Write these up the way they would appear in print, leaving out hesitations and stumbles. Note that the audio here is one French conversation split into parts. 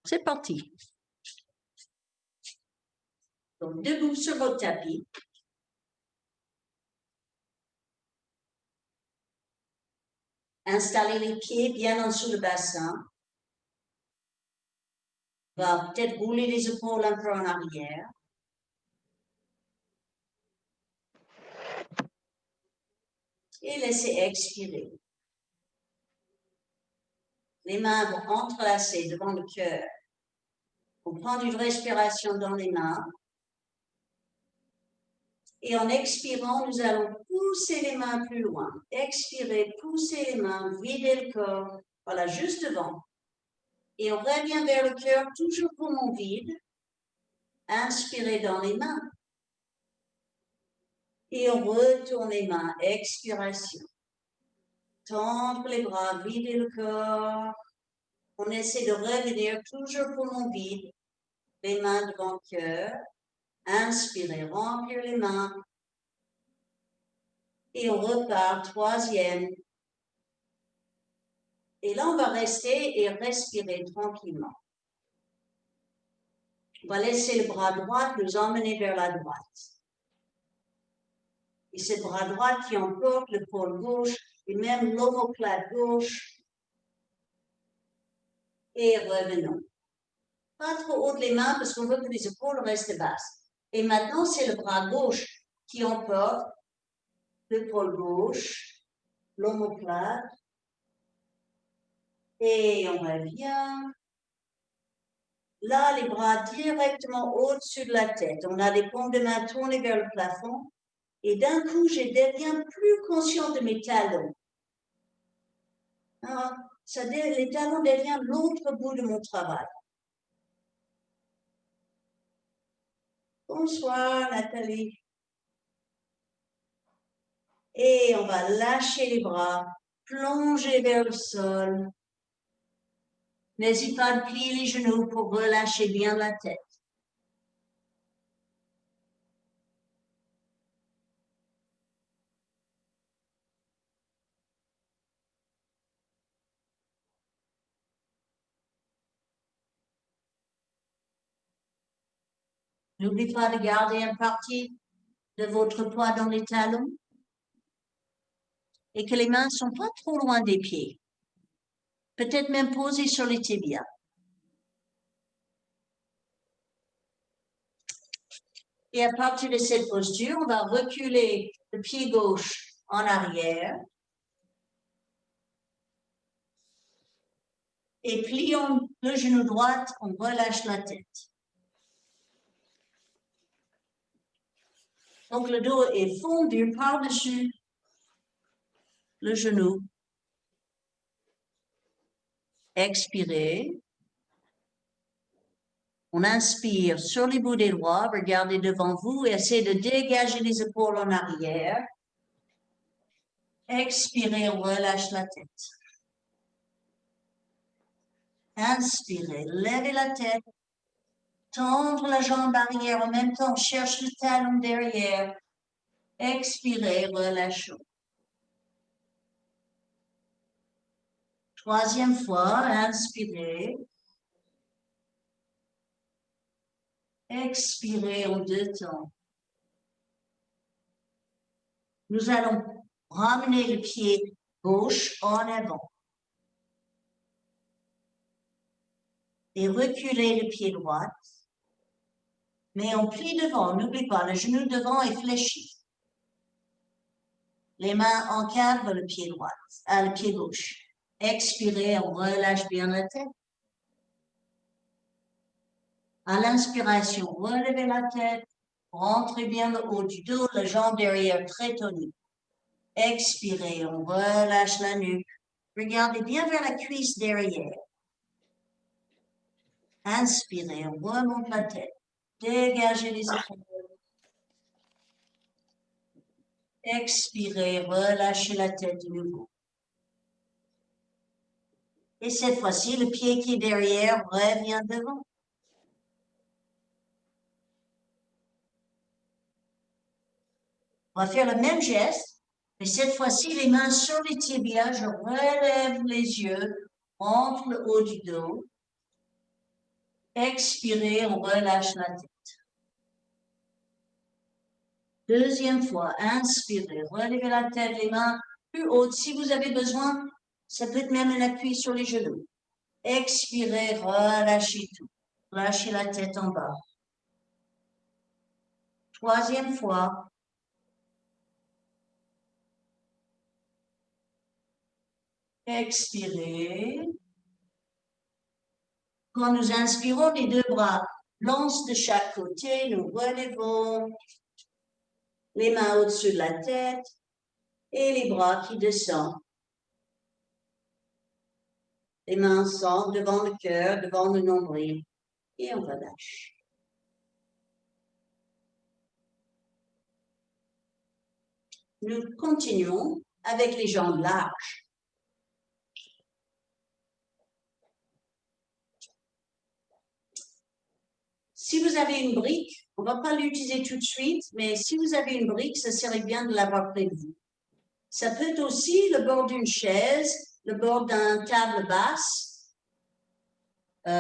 C'est parti. Donc, debout sur votre tapis. Installez les pieds bien en dessous du bassin. On va peut-être rouler les épaules un peu en arrière. Et laissez expirer. Les mains vont entrelacer devant le cœur. On prend une respiration dans les mains. Et en expirant, nous allons pousser les mains plus loin. Expirez, poussez les mains, videz le corps. Voilà, juste devant. Et on revient vers le cœur, toujours poumon vide. Inspirez dans les mains. Et on retourne les mains. Expiration. Tendre les bras, vider le corps. On essaie de revenir toujours poumon vide. Les mains devant le cœur. Inspirez, remplir les mains. Et on repart, troisième. Et là, on va rester et respirer tranquillement. On va laisser le bras droit nous emmener vers la droite. Et c'est le bras droit qui emporte le pôle gauche et même l'omoplate gauche. Et revenons. Pas trop haut les mains parce qu'on veut que les épaules restent basses. Et maintenant, c'est le bras gauche qui emporte le pôle gauche, l'omoplate. Et on revient. Là, les bras directement au-dessus de la tête. On a les paumes de main tournées vers le plafond. Et d'un coup, je deviens plus consciente de mes talons. Alors, les talons deviennent l'autre bout de mon travail. Bonsoir, Nathalie. Et on va lâcher les bras, plonger vers le sol. N'hésite pas à plier les genoux pour relâcher bien la tête. N'oubliez pas de garder une partie de votre poids dans les talons et que les mains ne sont pas trop loin des pieds. Peut-être même posées sur les tibias. Et à partir de cette posture, on va reculer le pied gauche en arrière. Et plions le genou droit, on relâche la tête. Donc le dos est fondu par-dessus le genou. Expirez. On inspire sur les bouts des doigts, regardez devant vous et essayez de dégager les épaules en arrière. Expirez, on relâche la tête. Inspirez, levez la tête. Tendre la jambe arrière en même temps, cherche le talon derrière. Expirez, relâchons. Troisième fois, inspirez. Expirez en deux temps. Nous allons ramener le pied gauche en avant. Et reculer le pied droit. Mais on plie devant, n'oublie pas, le genou devant est fléchi. Les mains encadrent le pied droit, le pied gauche. Expirez, on relâche bien la tête. À l'inspiration, relevez la tête, rentrez bien le haut du dos, la jambe derrière très tonique. Expirez, on relâche la nuque. Regardez bien vers la cuisse derrière. Inspirez, on remonte la tête. Dégagez les épaules. Expirez, relâchez la tête de nouveau. Et cette fois-ci, le pied qui est derrière revient devant. On va faire le même geste, mais cette fois-ci, les mains sur les tibias, je relève les yeux, rentre le haut du dos. Expirez, on relâche la tête. Deuxième fois, inspirez, relevez la tête, les mains plus hautes. Si vous avez besoin, ça peut être même un appui sur les genoux. Expirez, relâchez tout. Lâchez la tête en bas. Troisième fois. Expirez. Quand nous inspirons, les deux bras lancent de chaque côté, nous relevons les mains au-dessus de la tête et les bras qui descendent. Les mains ensemble devant le cœur, devant le nombril et on relâche. Nous continuons avec les jambes larges. Si vous avez une brique, on ne va pas l'utiliser tout de suite, mais si vous avez une brique, ça serait bien de l'avoir près de vous. Ça peut être aussi le bord d'une chaise, le bord d'un table basse.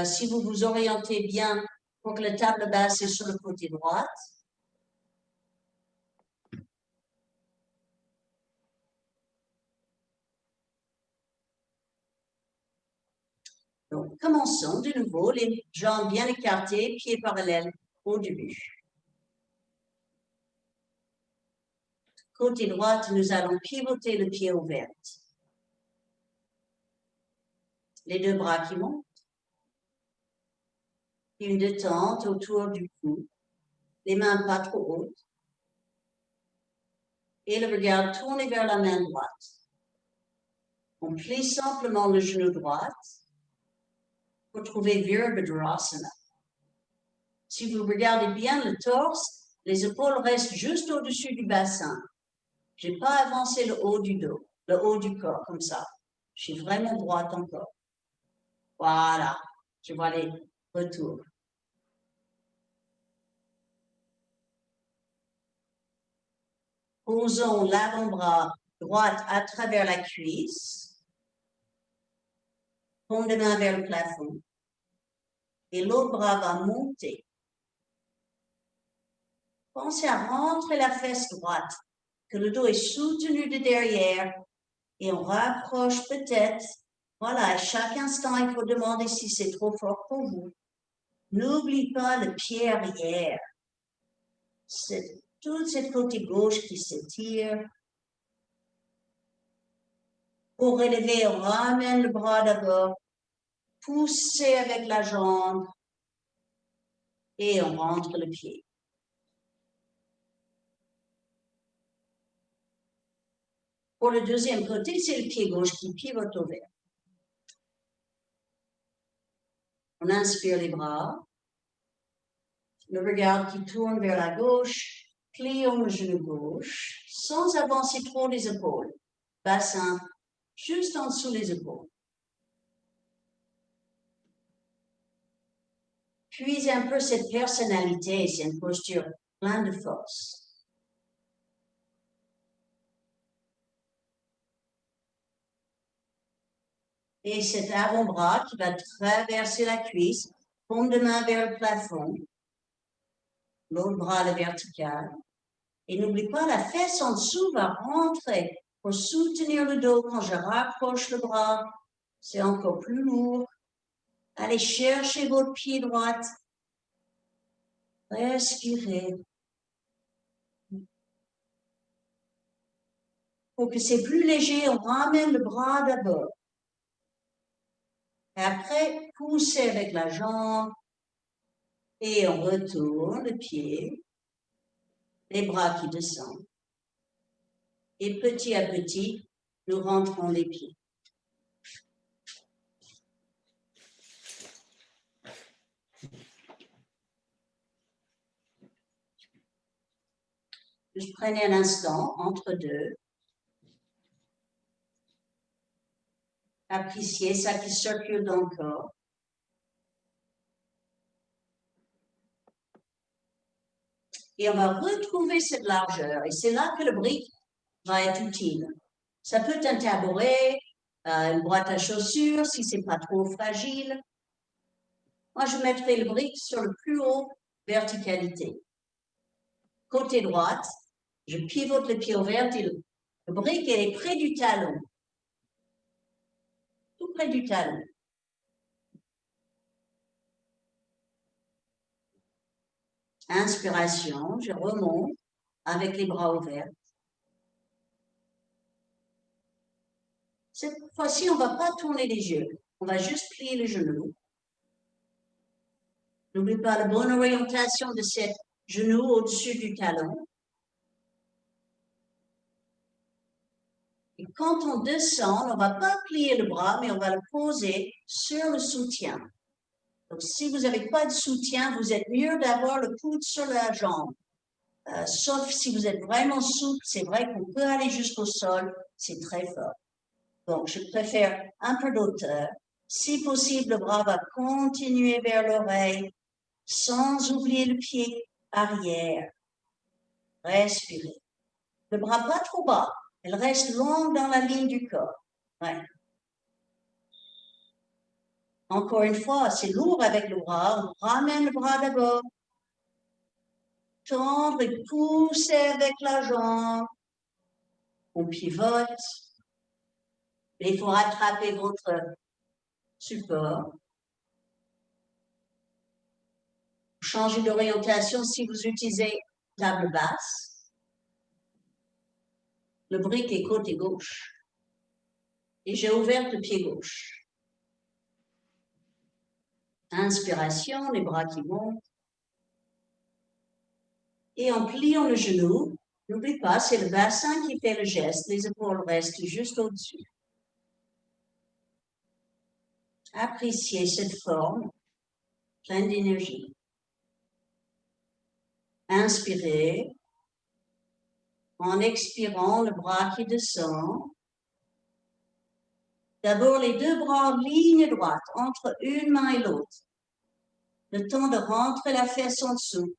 Si vous vous orientez bien pour que la table basse est sur le côté droit. Donc, commençons de nouveau, les jambes bien écartées, pieds parallèles au début. Côté droit, nous allons pivoter le pied ouvert. Les deux bras qui montent. Une détente autour du cou. Les mains pas trop hautes. Et le regard tourné vers la main droite. On plie simplement le genou droit pour trouver Virabhadrasana. Si vous regardez bien le torse, les épaules restent juste au-dessus du bassin. Je n'ai pas avancé le haut du dos, le haut du corps, comme ça. Je suis vraiment droite encore. Voilà, je vois les retours. Posons l'avant-bras droit à travers la cuisse. Paume de main vers le plafond. Et l'autre bras va monter. Pensez à rentrer la fesse droite, que le dos est soutenu de derrière et on rapproche peut-être. Voilà, à chaque instant, il faut demander si c'est trop fort pour vous. N'oublie pas le pied arrière. C'est tout ce côté gauche qui s'étire. Pour relever, on ramène le bras d'abord, poussez avec la jambe et on rentre le pied. Pour le deuxième côté, c'est le pied gauche qui pivote au vert. On inspire les bras, le regard qui tourne vers la gauche, plions le genou gauche, sans avancer trop les épaules. Bassin juste en dessous les épaules. Puis un peu cette personnalité, c'est une posture pleine de force. Et cet avant-bras qui va traverser la cuisse, paume de main vers le plafond, l'autre bras le vertical. Et n'oublie pas, la fesse en dessous va rentrer pour soutenir le dos. Quand je rapproche le bras, c'est encore plus lourd. Allez chercher votre pied droit. Respirez. Pour que c'est plus léger, on ramène le bras d'abord. Et après, poussez avec la jambe et on retourne le pied, les bras qui descendent. Et petit à petit, nous rentrons les pieds. Je prenais un instant entre deux. Appréciez ça qui circule dans le corps. Et on va retrouver cette largeur. Et c'est là que le brique va être utile. Ça peut être un tabouret, une boîte à chaussures, si c'est pas trop fragile. Moi, je mettrai le brick sur le plus haut verticalité. Côté droite, je pivote le pied au verticale. Le brick est près du talon. Tout près du talon. Inspiration, je remonte avec les bras ouverts. Cette fois-ci, on ne va pas tourner les yeux. On va juste plier le genou. N'oublie pas la bonne orientation de ce genou au-dessus du talon. Et quand on descend, on ne va pas plier le bras, mais on va le poser sur le soutien. Donc, si vous n'avez pas de soutien, vous êtes mieux d'avoir le coude sur la jambe. Sauf si vous êtes vraiment souple, c'est vrai qu'on peut aller jusqu'au sol, c'est très fort. Donc, je préfère un peu d'auteur. Si possible, le bras va continuer vers l'oreille, sans oublier le pied arrière. Respirez. Le bras pas trop bas, elle reste longue dans la ligne du corps. Ouais. Encore une fois, c'est lourd avec le bras, on ramène le bras d'abord. Tendre et pousser avec la jambe. On pivote. Il faut rattraper votre support. Changez d'orientation si vous utilisez table basse. Le brick est côté gauche. Et j'ai ouvert le pied gauche. Inspiration, les bras qui montent. Et en pliant le genou, n'oublie pas, c'est le bassin qui fait le geste. Les épaules restent juste au-dessus. Appréciez cette forme pleine d'énergie. Inspirez. En expirant, le bras qui descend. D'abord, les deux bras en ligne droite entre une main et l'autre. Le temps de rentrer la fesse en dessous.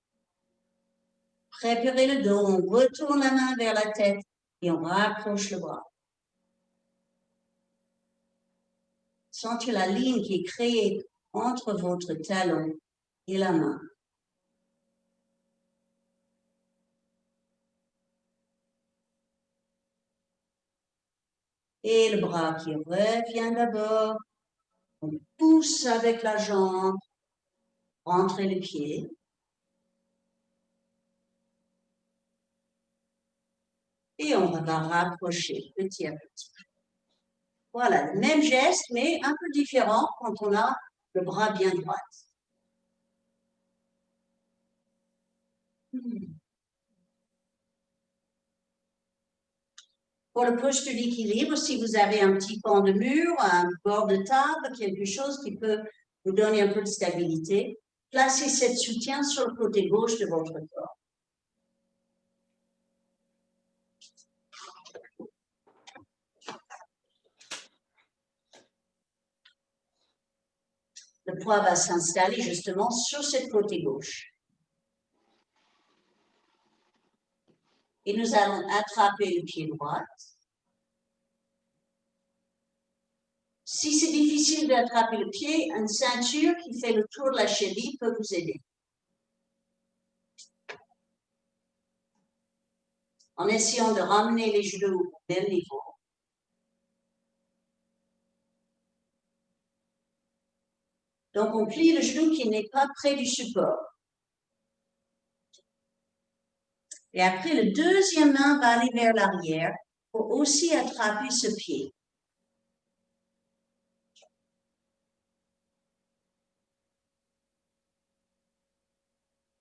Préparez le dos, on retourne la main vers la tête et on rapproche le bras. Sentez la ligne qui est créée entre votre talon et la main. Et le bras qui revient d'abord. On pousse avec la jambe, rentrez les pieds. Et on va rapprocher petit à petit. Voilà, le même geste, mais un peu différent quand on a le bras bien droit. Pour le posture d'équilibre, si vous avez un petit pan de mur, un bord de table, quelque chose qui peut vous donner un peu de stabilité, placez cette soutien sur le côté gauche de votre corps. Le poids va s'installer justement sur cette côté gauche. Et nous allons attraper le pied droit. Si c'est difficile d'attraper le pied, une ceinture qui fait le tour de la cheville peut vous aider. En essayant de ramener les genoux au même niveau. Donc, on plie le genou qui n'est pas près du support. Et après, le deuxième main va aller vers l'arrière pour aussi attraper ce pied.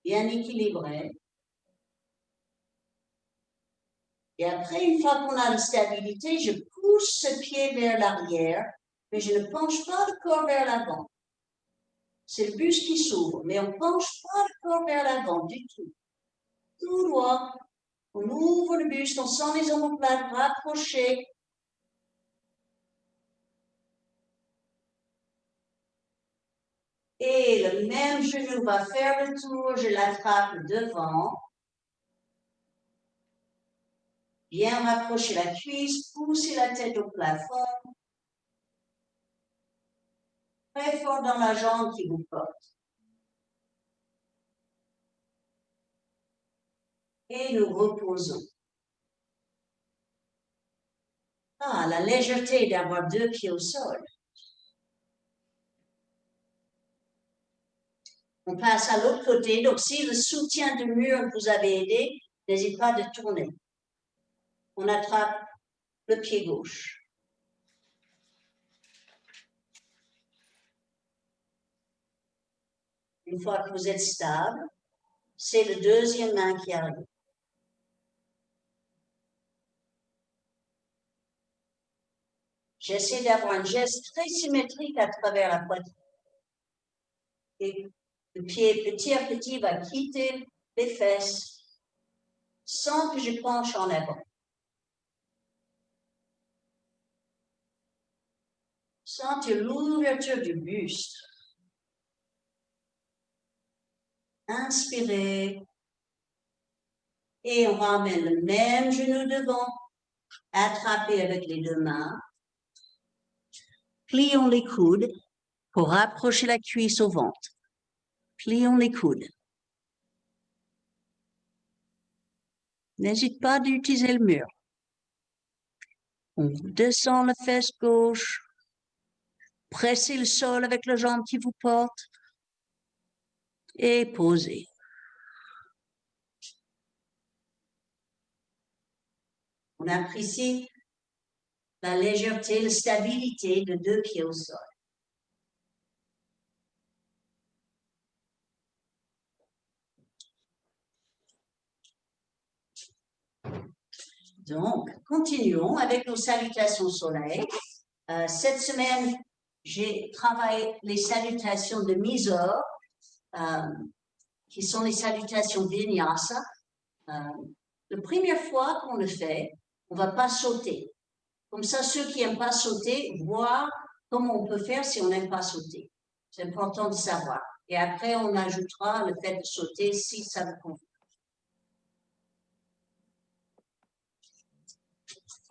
Bien équilibré. Et après, une fois qu'on a la stabilité, je pousse ce pied vers l'arrière, mais je ne penche pas le corps vers l'avant. C'est le buste qui s'ouvre, mais on ne penche pas le corps vers l'avant du tout. Tout droit. On ouvre le buste, on sent les omoplates rapprochées. Et le même genou va faire le tour, je l'attrape devant. Bien rapprocher la cuisse, pousser la tête au plafond. Très fort dans la jambe qui vous porte. Et nous reposons. Ah, la légèreté d'avoir 2 pieds au sol. On passe à l'autre côté. Donc, si le soutien de mur vous avez aidé, n'hésitez pas de tourner. On attrape le pied gauche. Une fois que vous êtes stable, c'est le deuxième main qui arrive. J'essaie d'avoir un geste très symétrique à travers la poitrine. Et le pied petit à petit va quitter les fesses sans que je penche en avant. Sentez l'ouverture du buste. Inspirez. Et on ramène le même genou devant. Attrapez avec les 2 mains. Plions les coudes pour rapprocher la cuisse au ventre. Plions les coudes. N'hésite pas d'utiliser le mur. On descend la fesse gauche. Pressez le sol avec la jambe qui vous porte. Et posez. On apprécie la légèreté, la stabilité de 2 pieds au sol. Donc, continuons avec nos salutations soleil. Cette semaine, j'ai travaillé les salutations de Mysore, qui sont les salutations vinyasa. La première fois qu'on le fait, on ne va pas sauter. Comme ça, ceux qui n'aiment pas sauter voient comment on peut faire si on n'aime pas sauter. C'est important de savoir. Et après, on ajoutera le fait de sauter si ça vous convient.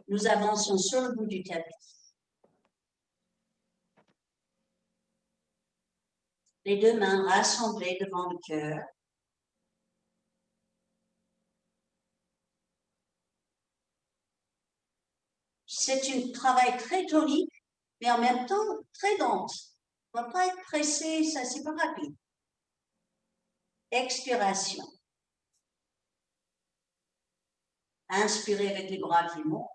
Nous avançons sur le bout du tapis. Les 2 mains rassemblées devant le cœur. C'est un travail très tonique, mais en même temps très dense. On ne va pas être pressé, ça c'est pas rapide. Expiration. Inspirez avec les bras qui montent.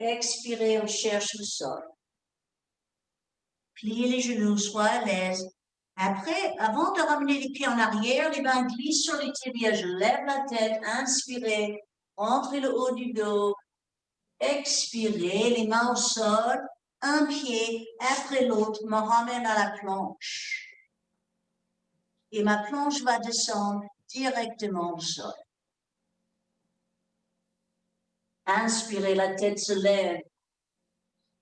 Expirez, on cherche le sol. Pliez les genoux, sois à l'aise. Après, avant de ramener les pieds en arrière, les mains glissent sur les tibias. Je lève la tête, inspirez, entrez le haut du dos. Expirez, les mains au sol, un pied après l'autre me ramène à la planche. Et ma planche va descendre directement au sol. Inspirez, la tête se lève.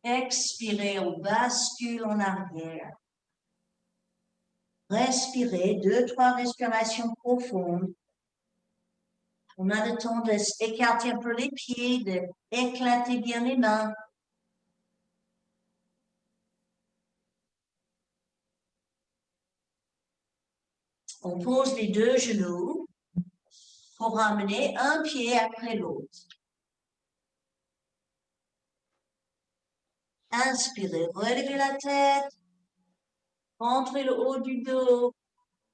Expirez, on bascule en arrière. Respirez, 2, 3 respirations profondes. On a le temps d'écarter un peu les pieds, d'éclater bien les mains. On pose les 2 genoux pour ramener un pied après l'autre. Inspirez, relevez la tête, rentrez le haut du dos,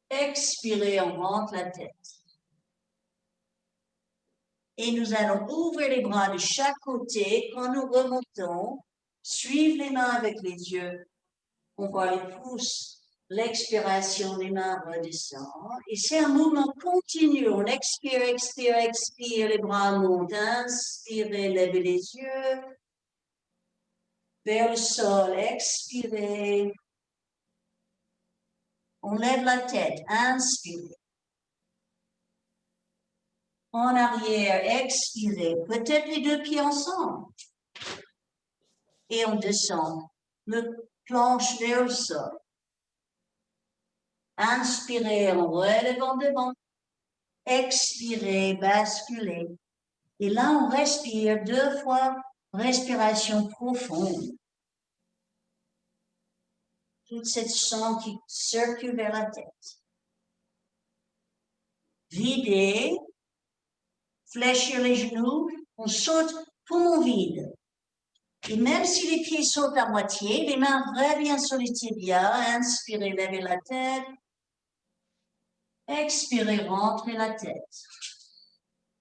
expirez, on rentre la tête. Et nous allons ouvrir les bras de chaque côté. Quand nous remontons, suivez les mains avec les yeux. On voit les pouces. L'expiration, les mains redescendent. Et c'est un mouvement continu. On expire, expire, expire, les bras montent. Inspirez, levez les yeux. Vers le sol, expirez. On lève la tête, inspirez. En arrière, expirez. Peut-être les 2 pieds ensemble. Et on descend. Le planche vers le sol. Inspirez en relevant devant. Expirez, basculez. Et là, on respire 2 fois. Respiration profonde. toute cette sang qui circule vers la tête. Vider, fléchir les genoux, on saute poumon vide. Et même si les pieds sautent à moitié, les mains reviennent sur les tibias, inspirez, levez la tête, expirez, rentrez la tête.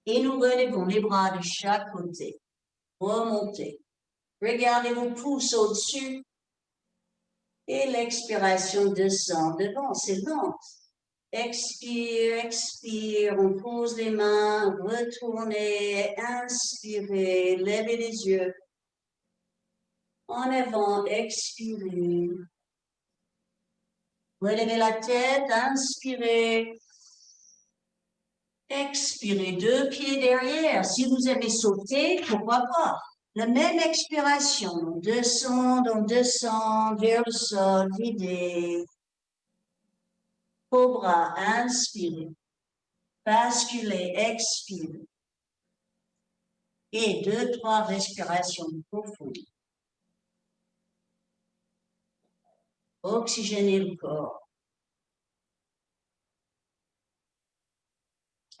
Et nous relevons les bras de chaque côté. Remontez. Regardez vos pouces au-dessus. Et l'expiration descend devant, c'est lent. Expire, expire, on pose les mains, retournez, inspirez, levez les yeux. En avant, expirez. Relevez la tête, inspirez. Expirez, deux pieds derrière. Si vous aimez sauter, pourquoi pas? La même expiration, on descend vers le sol, videz. Cobra, inspirez. Basculez, expirez. Et 2-3 respirations profondes. Oxygénez le corps.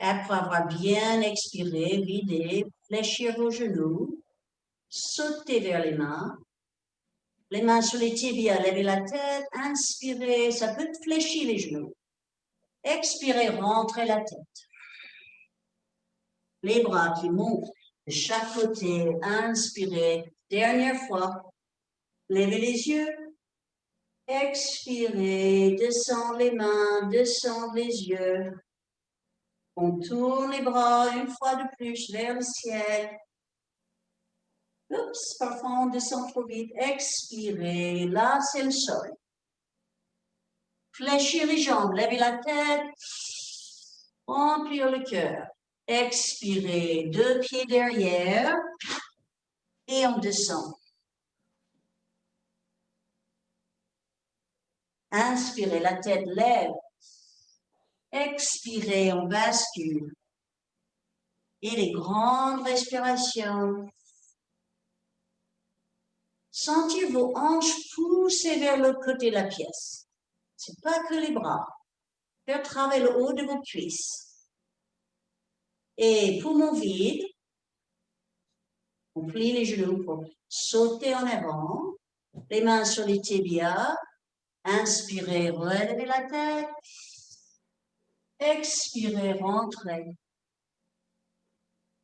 Après avoir bien expiré, videz, fléchir vos genoux, sautez vers les mains sur les tibias, levez la tête, inspirez, ça peut fléchir les genoux. Expirez, rentrez la tête. Les bras qui montent de chaque côté, inspirez, dernière fois, levez les yeux, expirez, descendez les mains, descendez les yeux. On tourne les bras une fois de plus vers le ciel. Oups, parfois on descend trop vite. Expirez, là c'est le sol. Fléchir les jambes, levez la tête, remplir le cœur. Expirez, deux pieds derrière et on descend. Inspirez, la tête lève. Expirez, on bascule. Et les grandes respirations. Sentir vos hanches pousser vers le côté de la pièce. C'est pas que les bras. Faire travailler le haut de vos cuisses. Et poumon vide. On plie les genoux pour sauter en avant. Les mains sur les tibias. Inspirez, relevez la tête. Expirez, rentrez.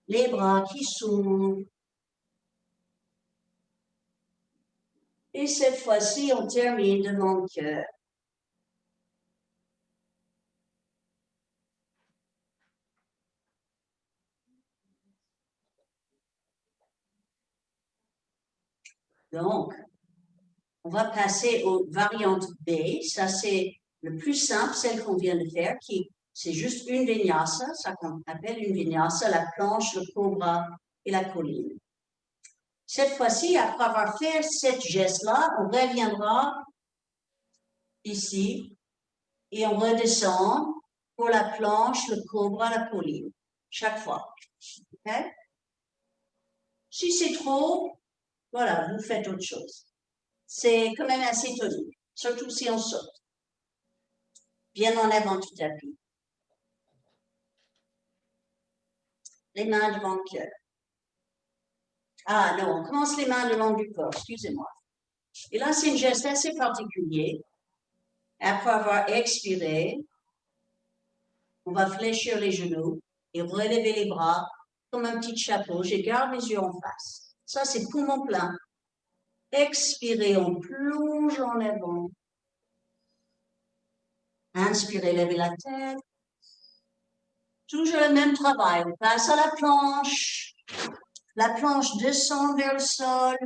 Les bras qui s'ouvrent. Et cette fois-ci, on termine devant le cœur. Donc, on va passer aux variantes B. Ça, c'est le plus simple, celle qu'on vient de faire, c'est juste une vinyasa, ça qu'on appelle une vinyasa, la planche, le cobra et la colline. Cette fois-ci, après avoir fait cette geste-là, on reviendra ici et on redescend pour la planche, le cobra, la colline, chaque fois. Okay? Si c'est trop, voilà, vous faites autre chose. C'est quand même assez tonique, surtout si on saute. Bien en avant du tapis. Les mains devant le cœur. Ah non, on commence les mains le long du corps, excusez-moi. Et là, c'est un geste assez particulier. Après avoir expiré, on va fléchir les genoux et relever les bras comme un petit chapeau. Je garde les yeux en face. Ça, c'est poumon plein. Expirez, on plonge en avant. Inspirez, levez la tête. Toujours le même travail. On passe à la planche. La planche descend vers le sol.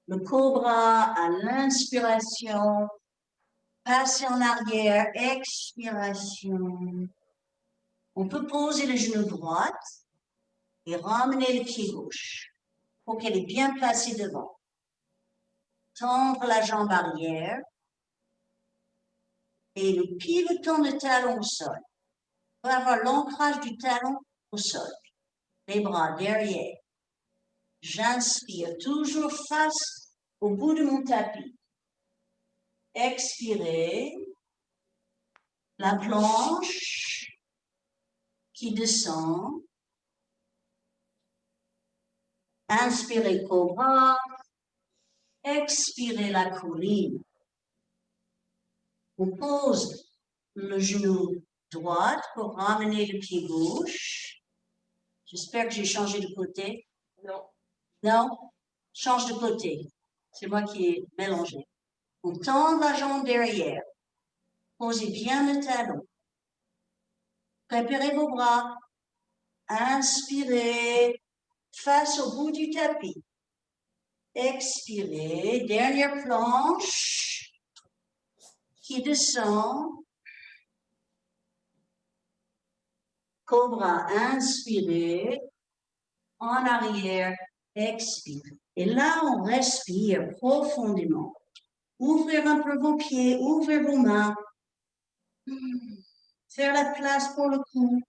Le cobra à l'inspiration. Passez en arrière, expiration. On peut poser le genou droit et ramener le pied gauche pour qu'elle est bien placée devant. Tendre la jambe arrière et nous pivotons le talon au sol. On va avoir l'ancrage du talon au sol. Les bras derrière. J'inspire toujours face au bout de mon tapis. Expirez. La planche qui descend. Inspirez cobra. Expirez la colline. On pose le genou droit pour ramener le pied gauche. J'espère que j'ai changé de côté. Non. Non? Change de côté. C'est moi qui ai mélangé. On tend la jambe derrière. Posez bien le talon. Préparez vos bras. Inspirez face au bout du tapis. Expirez. Dernière planche qui descend. Cobra, inspirez. En arrière, expire. Et là, on respire profondément. Ouvrez un peu vos pieds, ouvrez vos mains. Faire la place pour le cou.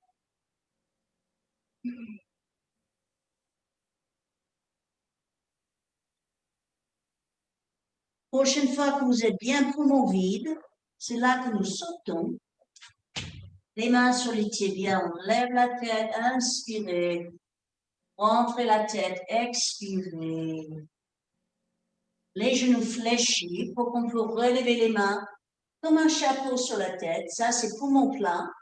Prochaine fois que vous êtes bien poumon vide, c'est là que nous sautons. Les mains sur les tibias, on lève la tête, inspirez. Rentrez la tête, expirez. Les genoux fléchis pour qu'on puisse relever les mains comme un chapeau sur la tête. Ça, c'est poumon plein.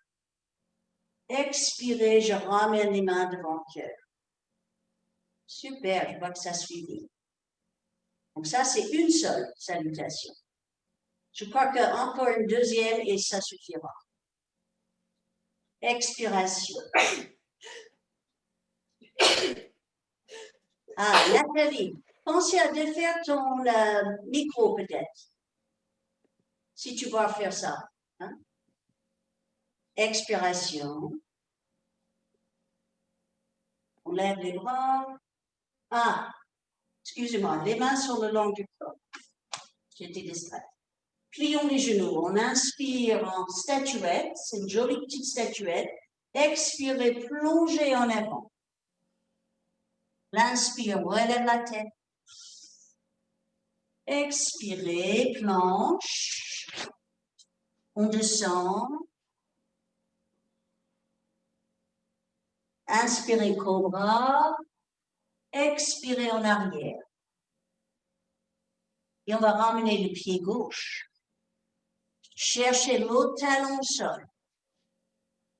Expirez, je ramène les mains devant le cœur. Super, je vois que ça suffit. Donc ça, c'est une seule salutation. Je crois qu'encore une deuxième et ça suffira. Expiration. Ah, Nathalie, pensez à défaire ton micro peut-être. Si tu vas faire ça. Hein? Expiration. On lève les bras. Ah, excusez-moi, les mains sur le long du corps. J'étais distraite. Plions les genoux. On inspire en statuette. C'est une jolie petite statuette. Expirez, plongez en avant. L'inspire, relève la tête. Expirez, planche. On descend. Inspirez, cobra. Expirez en arrière. Et on va ramener le pied gauche. Cherchez l'autre talon au sol.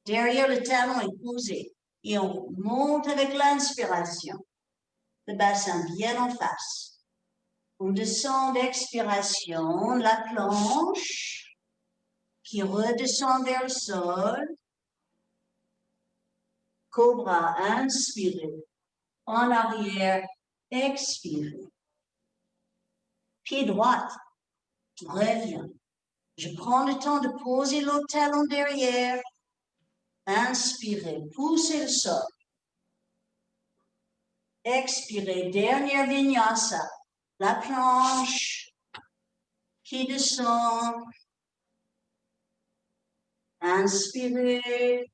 Derrière le talon est posé. Et on monte avec l'inspiration. Le bassin bien en face. On descend d'expiration, la planche qui redescend vers le sol. Cobra, inspirez. En arrière, expirez. Pied droit, reviens. Je prends le temps de poser l'autre talon derrière. Inspirez, poussez le sol. Expirez, dernière vinyasa. La planche qui descend. Inspirez,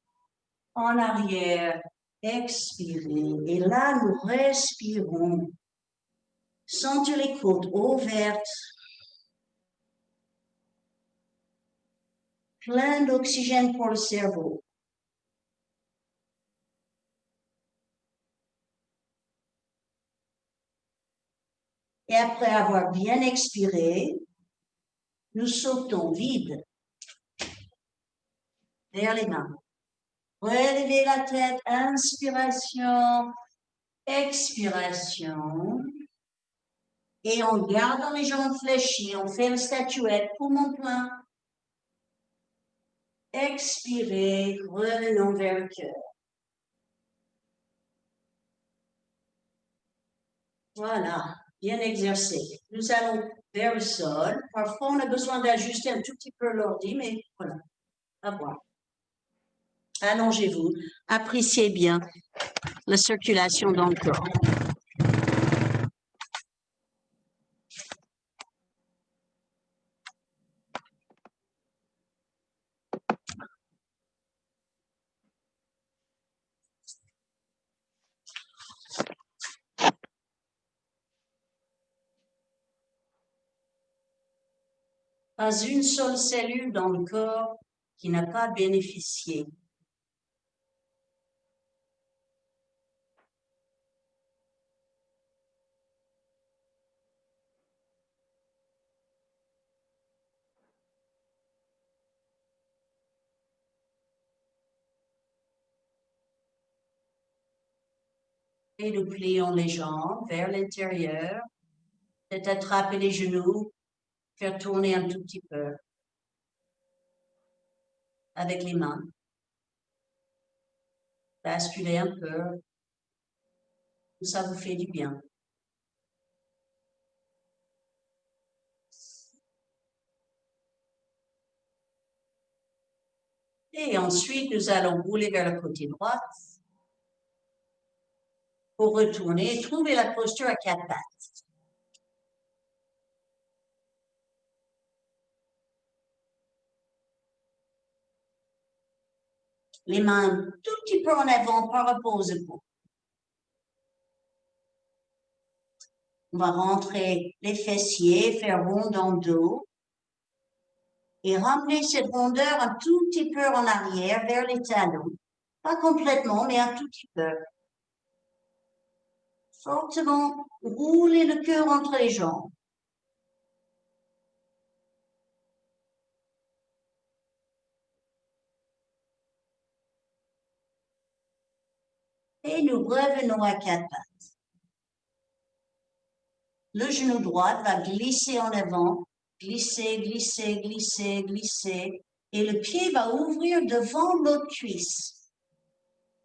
en arrière, expirez. Et là, nous respirons. Sentez les côtes ouvertes. Plein d'oxygène pour le cerveau. Et après avoir bien expiré, nous sautons vide vers les mains. Relevez la tête, inspiration, expiration. Et en gardant les jambes fléchies, on fait une statuette, poumon plein. Expirez, revenons vers le cœur. Voilà, bien exercé. Nous allons vers le sol. Parfois, on a besoin d'ajuster un tout petit peu l'ordi, mais voilà, à voir. Allongez-vous, appréciez bien la circulation dans le corps. Pas une seule cellule dans le corps qui n'a pas bénéficié. Et nous plions les jambes vers l'intérieur, peut-être attraper les genoux, faire tourner un tout petit peu avec les mains, basculer un peu, ça vous fait du bien. Et ensuite, nous allons rouler vers le côté droit pour retourner et trouver la posture à quatre pattes. Les mains un tout petit peu en avant par rapport aux épaules. On va rentrer les fessiers, faire rond dans le dos et ramener cette rondeur un tout petit peu en arrière vers les talons. Pas complètement, mais un tout petit peu. Fortement rouler le cœur entre les jambes. Et nous revenons à quatre pattes. Le genou droit va glisser en avant, glisser, glisser, glisser, glisser. Et le pied va ouvrir devant l'autre cuisse.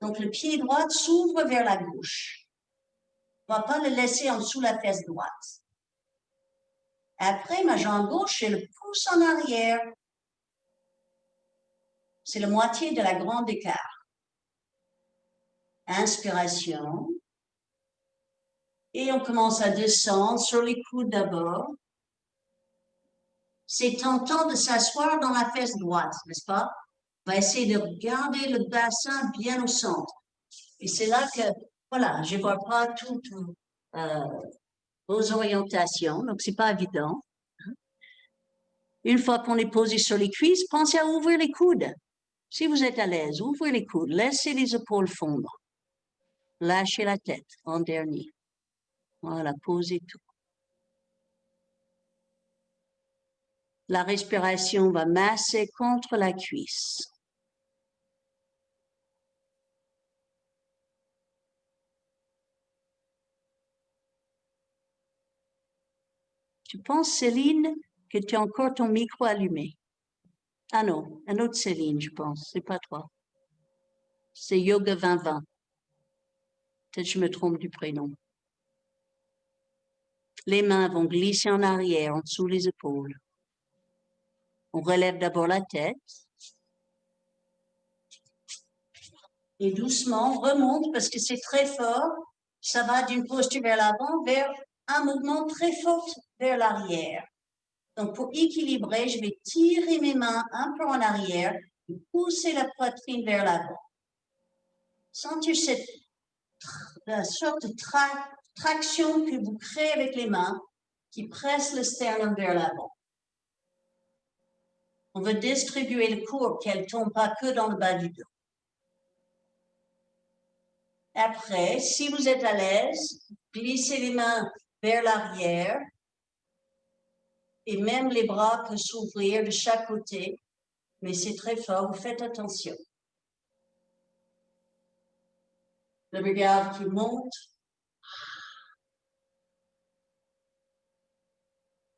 Donc, le pied droit s'ouvre vers la gauche. On ne va pas le laisser en dessous la fesse droite. Après, ma jambe gauche, je le pousse en arrière. C'est la moitié de la grande écart. Inspiration. Et on commence à descendre sur les coudes d'abord. C'est tentant de s'asseoir dans la fesse droite, n'est-ce pas? On va essayer de garder le bassin bien au centre. Et c'est là que, voilà, je ne vois pas toutes vos orientations, donc c'est pas évident. Une fois qu'on est posé sur les cuisses, pensez à ouvrir les coudes. Si vous êtes à l'aise, ouvrez les coudes, laissez les épaules fondre. Lâchez la tête en dernier. Voilà, posez tout. La respiration va masser contre la cuisse. Tu penses, Céline, que tu as encore ton micro allumé? Ah non, un autre Céline, je pense. C'est pas toi. C'est Yoga 2020. Peut-être que je me trompe du prénom. Les mains vont glisser en arrière, en dessous les épaules. On relève d'abord la tête. Et doucement, on remonte parce que c'est très fort. Ça va d'une posture vers l'avant vers un mouvement très fort vers l'arrière. Donc, pour équilibrer, je vais tirer mes mains un peu en arrière et pousser la poitrine vers l'avant. Sentir cette sorte de traction que vous créez avec les mains qui presse le sternum vers l'avant. On veut distribuer le courbe, qu'elle ne tombe pas que dans le bas du dos. Après, si vous êtes à l'aise, glissez les mains vers l'arrière et même les bras peuvent s'ouvrir de chaque côté, mais c'est très fort, vous faites attention. Le regard qui monte.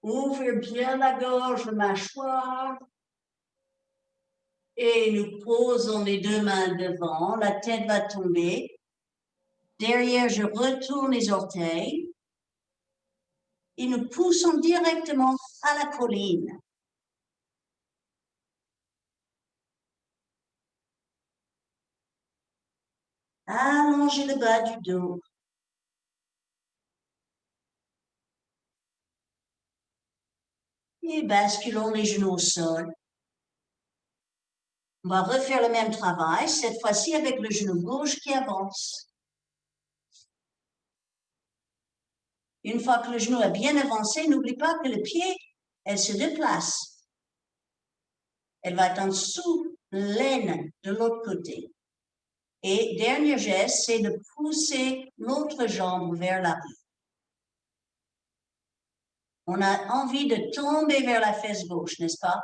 Ouvre bien la gorge, la mâchoire. Et nous posons les deux mains devant, la tête va tomber. Derrière, je retourne les orteils. Et nous poussons directement à la colline. Allongez le bas du dos. Et basculons les genoux au sol. On va refaire le même travail, cette fois-ci avec le genou gauche qui avance. Une fois que le genou a bien avancé, n'oublie pas que le pied, elle se déplace. elle va être en dessous l'aine de l'autre côté. Et dernier geste, c'est de pousser l'autre jambe vers l'arrière. On a envie de tomber vers la fesse gauche, n'est-ce pas?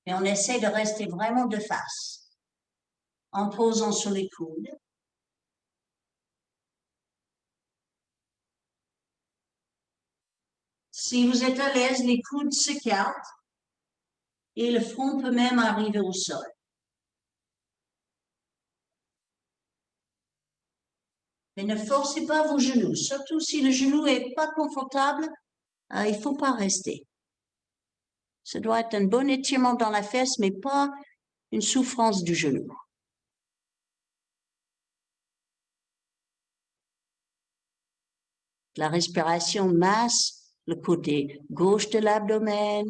Mais on essaie de rester vraiment de face, en posant sur les coudes. Si vous êtes à l'aise, les coudes s'écartent et le front peut même arriver au sol. Mais ne forcez pas vos genoux, surtout si le genou n'est pas confortable, il ne faut pas rester. Ça doit être un bon étirement dans la fesse, mais pas une souffrance du genou. La respiration masse le côté gauche de l'abdomen.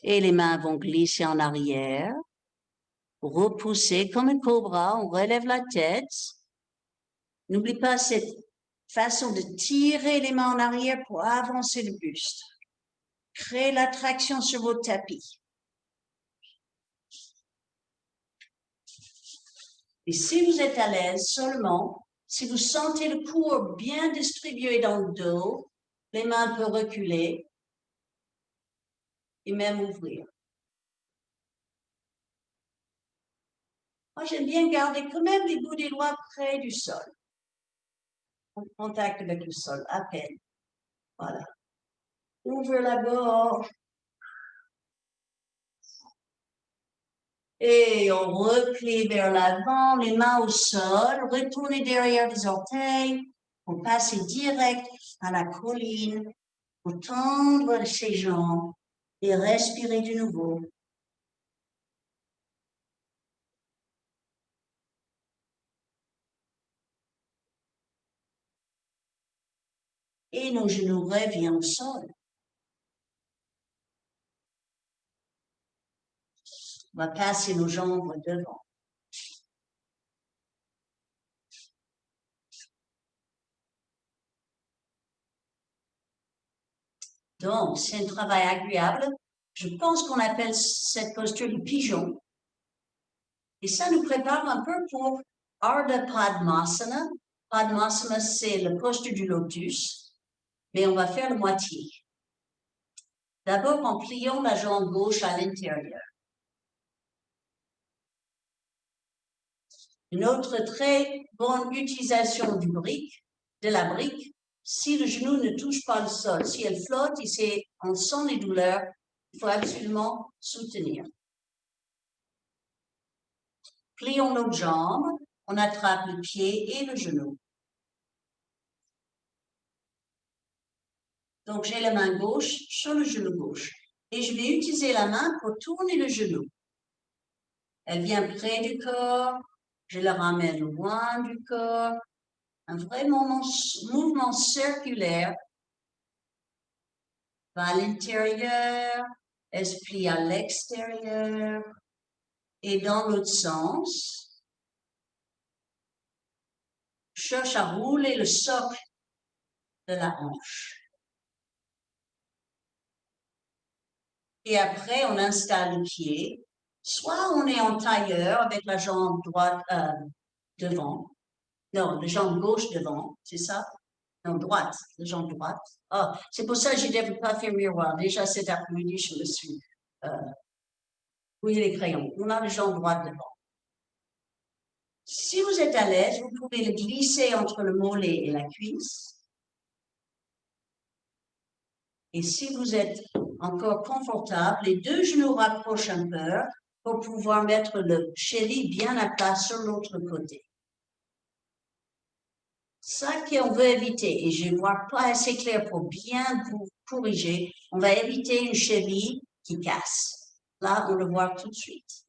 Et les mains vont glisser en arrière. Repousser comme un cobra, on relève la tête. N'oublie pas cette façon de tirer les mains en arrière pour avancer le buste. Créez la traction sur votre tapis. Et si vous êtes à l'aise, seulement si vous sentez le corps bien distribué dans le dos, les mains peuvent reculer et même ouvrir. Moi, j'aime bien garder quand même les bouts des doigts près du sol. En contact avec le sol, à peine. Voilà. Ouvre la gorge. Et on replie vers l'avant, les mains au sol, retournez derrière les orteils, on passe direct à la colline, pour tendre ses jambes et respirer de nouveau. Et nos genoux reviennent au sol. On va passer nos jambes devant. Donc, c'est un travail agréable. Je pense qu'on appelle cette posture le pigeon. Et ça nous prépare un peu pour Ardha Padmasana. Padmasana, c'est la posture du lotus, mais on va faire la moitié. D'abord, en pliant la jambe gauche à l'intérieur. Une autre très bonne utilisation de la brique, si le genou ne touche pas le sol, si elle flotte et on sent les douleurs, il faut absolument soutenir. Plions nos jambes, on attrape le pied et le genou. Donc, j'ai la main gauche sur le genou gauche et je vais utiliser la main pour tourner le genou. Elle vient près du corps, je la ramène loin du corps, un vrai mouvement circulaire, va à l'intérieur, elle se plie à l'extérieur et dans l'autre sens, cherche à rouler le socle de la hanche. Et après, on installe le pied. Soit on est en tailleur avec la jambe droite devant. Non, la jambe gauche devant, c'est ça? Non, droite, la jambe droite. Ah, c'est pour ça que je ne devais pas faire miroir. Déjà cet après-midi, je me suis mouillé les crayons. On a la jambe droite devant. Si vous êtes à l'aise, vous pouvez le glisser entre le mollet et la cuisse. Et si vous êtes encore confortable, les deux genoux rapprochent un peu pour pouvoir mettre le chéri bien à plat sur l'autre côté. Ça qu'on veut éviter, et je ne vois pas assez clair pour bien vous corriger, on va éviter une cheville qui casse. Là, on le voit tout de suite.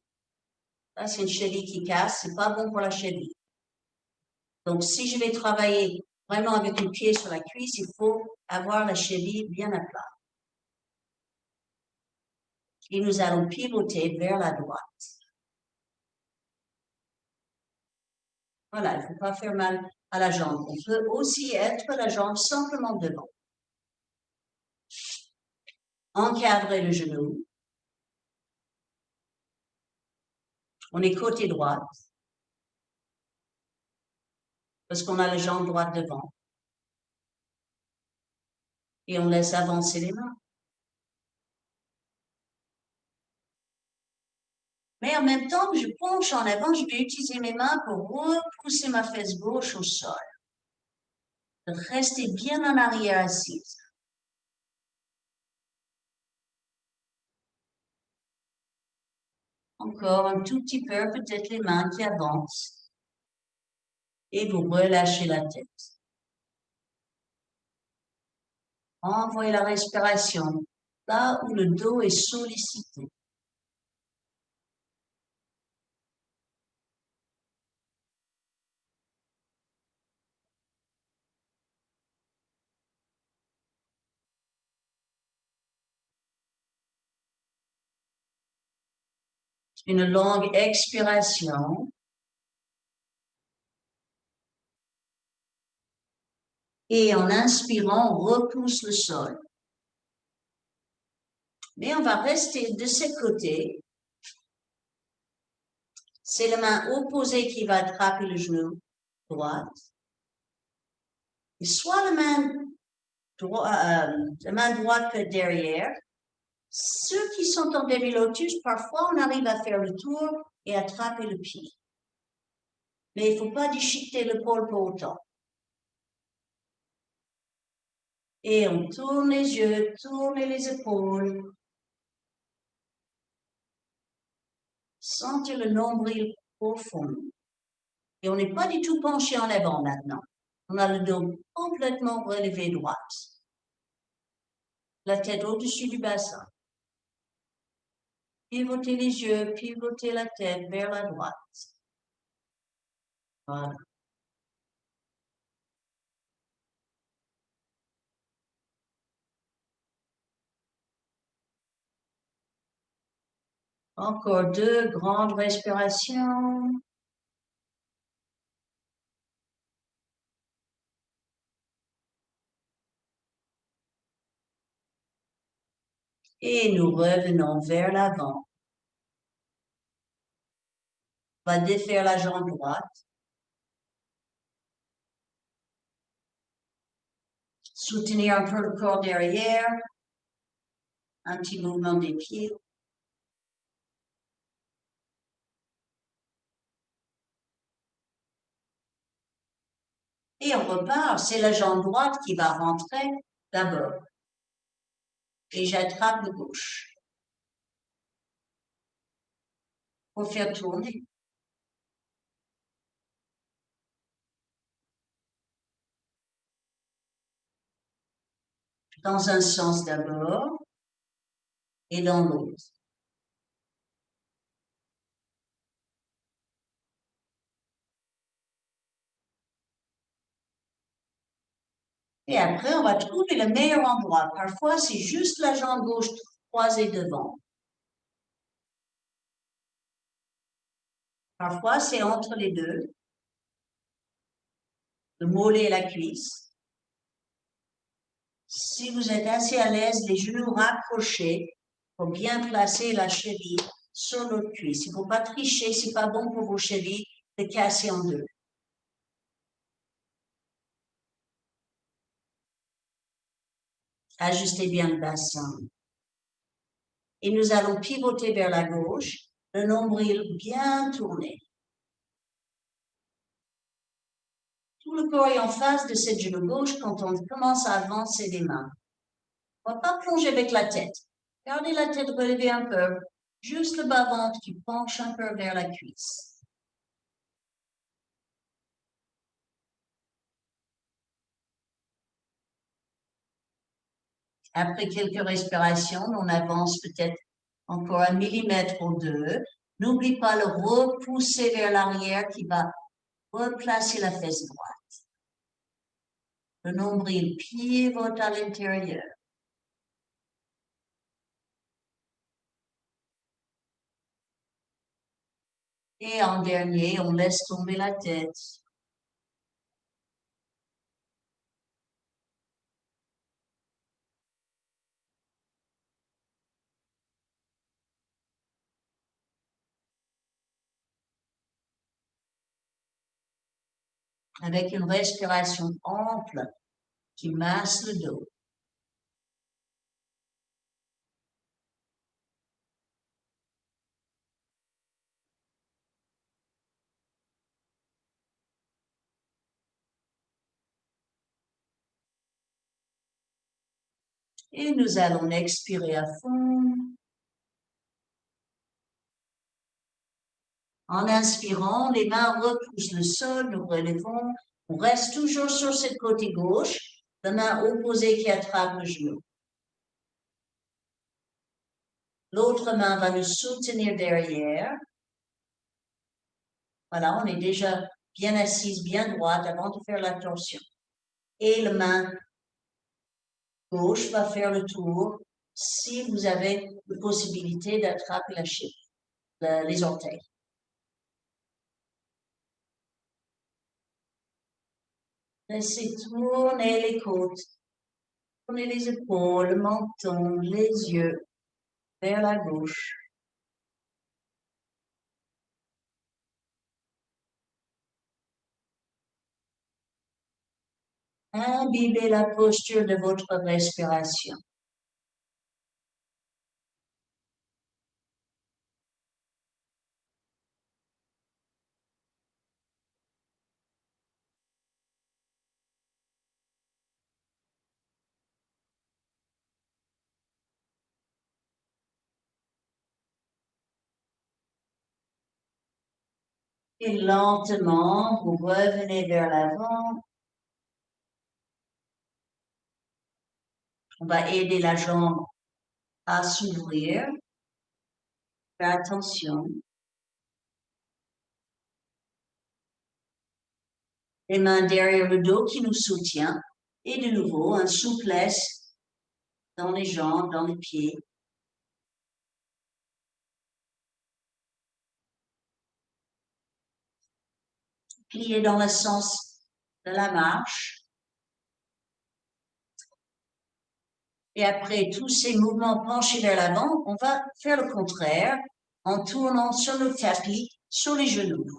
Là, c'est une cheville qui casse, c'est pas bon pour la cheville. Donc, si je vais travailler vraiment avec le pied sur la cuisse, il faut avoir la cheville bien à plat. Et nous allons pivoter vers la droite. Voilà, il ne faut pas faire mal à la jambe. On peut aussi être la jambe simplement devant. Encadrer le genou. On est côté droite. Parce qu'on a la jambe droite devant. Et on laisse avancer les mains. Mais en même temps que je penche en avant, je vais utiliser mes mains pour repousser ma fesse gauche au sol. Rester bien en arrière assise. Encore un tout petit peu, peut-être les mains qui avancent. Et vous relâchez la tête. Envoyez la respiration là où le dos est sollicité. Une longue expiration. Et en inspirant, on repousse le sol. Mais on va rester de ce côté. C'est la main opposée qui va attraper le genou droit. Et soit la main droite que derrière. Ceux qui sont en baby lotus, parfois on arrive à faire le tour et attraper le pied. Mais il ne faut pas déchiqueter l'épaule pour autant. Et on tourne les yeux, tourne les épaules. Sentez le nombril profond. Et on n'est pas du tout penché en avant maintenant. On a le dos complètement relevé droite. La tête au-dessus du bassin. Pivotez les yeux, pivotez la tête vers la droite. Voilà. Encore 2 grandes respirations. Et nous revenons vers l'avant. On va défaire la jambe droite. Soutenir un peu le corps derrière. Un petit mouvement des pieds. Et on repart. C'est la jambe droite qui va rentrer d'abord. Et j'attrape le gauche. Pour faire tourner. Dans un sens d'abord et dans l'autre. Et après, on va trouver le meilleur endroit. Parfois, c'est juste la jambe gauche croisée devant. Parfois, c'est entre les deux. Le mollet et la cuisse. Si vous êtes assez à l'aise, les genoux rapprochés pour bien placer la cheville sur l'autre cuisse. Il ne faut pas tricher, c'est pas bon pour vos chevilles de casser en deux. Ajustez bien le bassin. Et nous allons pivoter vers la gauche, le nombril bien tourné. Tout le corps est en face de cette genou gauche quand on commence à avancer les mains. On ne va pas plonger avec la tête. Gardez la tête relevée un peu, juste le bas-ventre qui penche un peu vers la cuisse. Après quelques respirations, on avance peut-être encore 1 millimètre ou 2. N'oublie pas le repousser vers l'arrière qui va replacer la fesse droite. Le nombril pivote à l'intérieur. Et en dernier, on laisse tomber la tête. avec une respiration ample qui masse le dos. Et nous allons expirer à fond. En inspirant, les mains repoussent le sol, nous relevons. On reste toujours sur cette côté gauche, la main opposée qui attrape le genou. L'autre main va nous soutenir derrière. Voilà, on est déjà bien assise, bien droite avant de faire la torsion. Et la main gauche va faire le tour si vous avez la possibilité d'attraper la cheville, les orteils. Laissez tourner les côtes, tourner les épaules, le menton, les yeux vers la gauche. Imbibez la posture de votre respiration. Et lentement, vous revenez vers l'avant. On va aider la jambe à s'ouvrir. Faites attention. Les mains derrière le dos qui nous soutient. Et de nouveau, un souplesse dans les jambes, dans les pieds. Plier dans le sens de la marche. Et après tous ces mouvements penchés vers l'avant, on va faire le contraire en tournant sur le tapis, sur les genoux.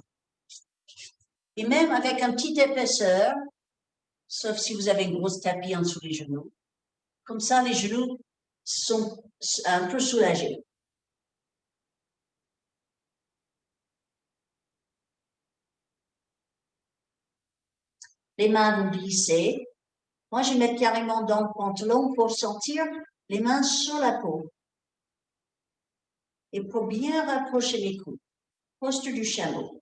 Et même avec un petit épaisseur, sauf si vous avez une grosse tapis en dessous les genoux, comme ça les genoux sont un peu soulagés. Les mains vont glisser. Moi, je vais mettre carrément dans le pantalon pour sentir les mains sur la peau. Et pour bien rapprocher les coudes. Posture du chameau.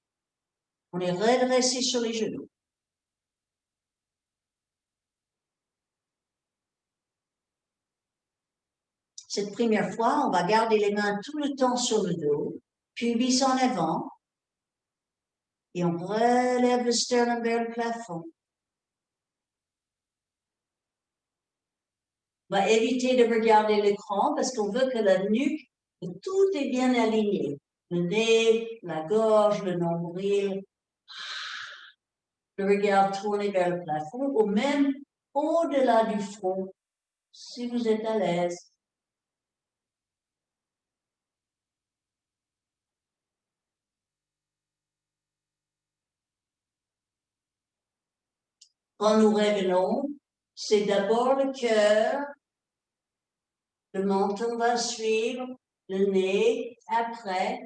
On est redressé sur les genoux. Cette première fois, on va garder les mains tout le temps sur le dos, pubis en avant, et on relève le sternum vers le plafond. On va éviter de regarder l'écran parce qu'on veut que la nuque, que tout est bien aligné. Le nez, la gorge, le nombril, le regard tourné vers le plafond ou même au-delà du front, si vous êtes à l'aise. Quand nous revenons, c'est d'abord le cœur, le menton va suivre, le nez, après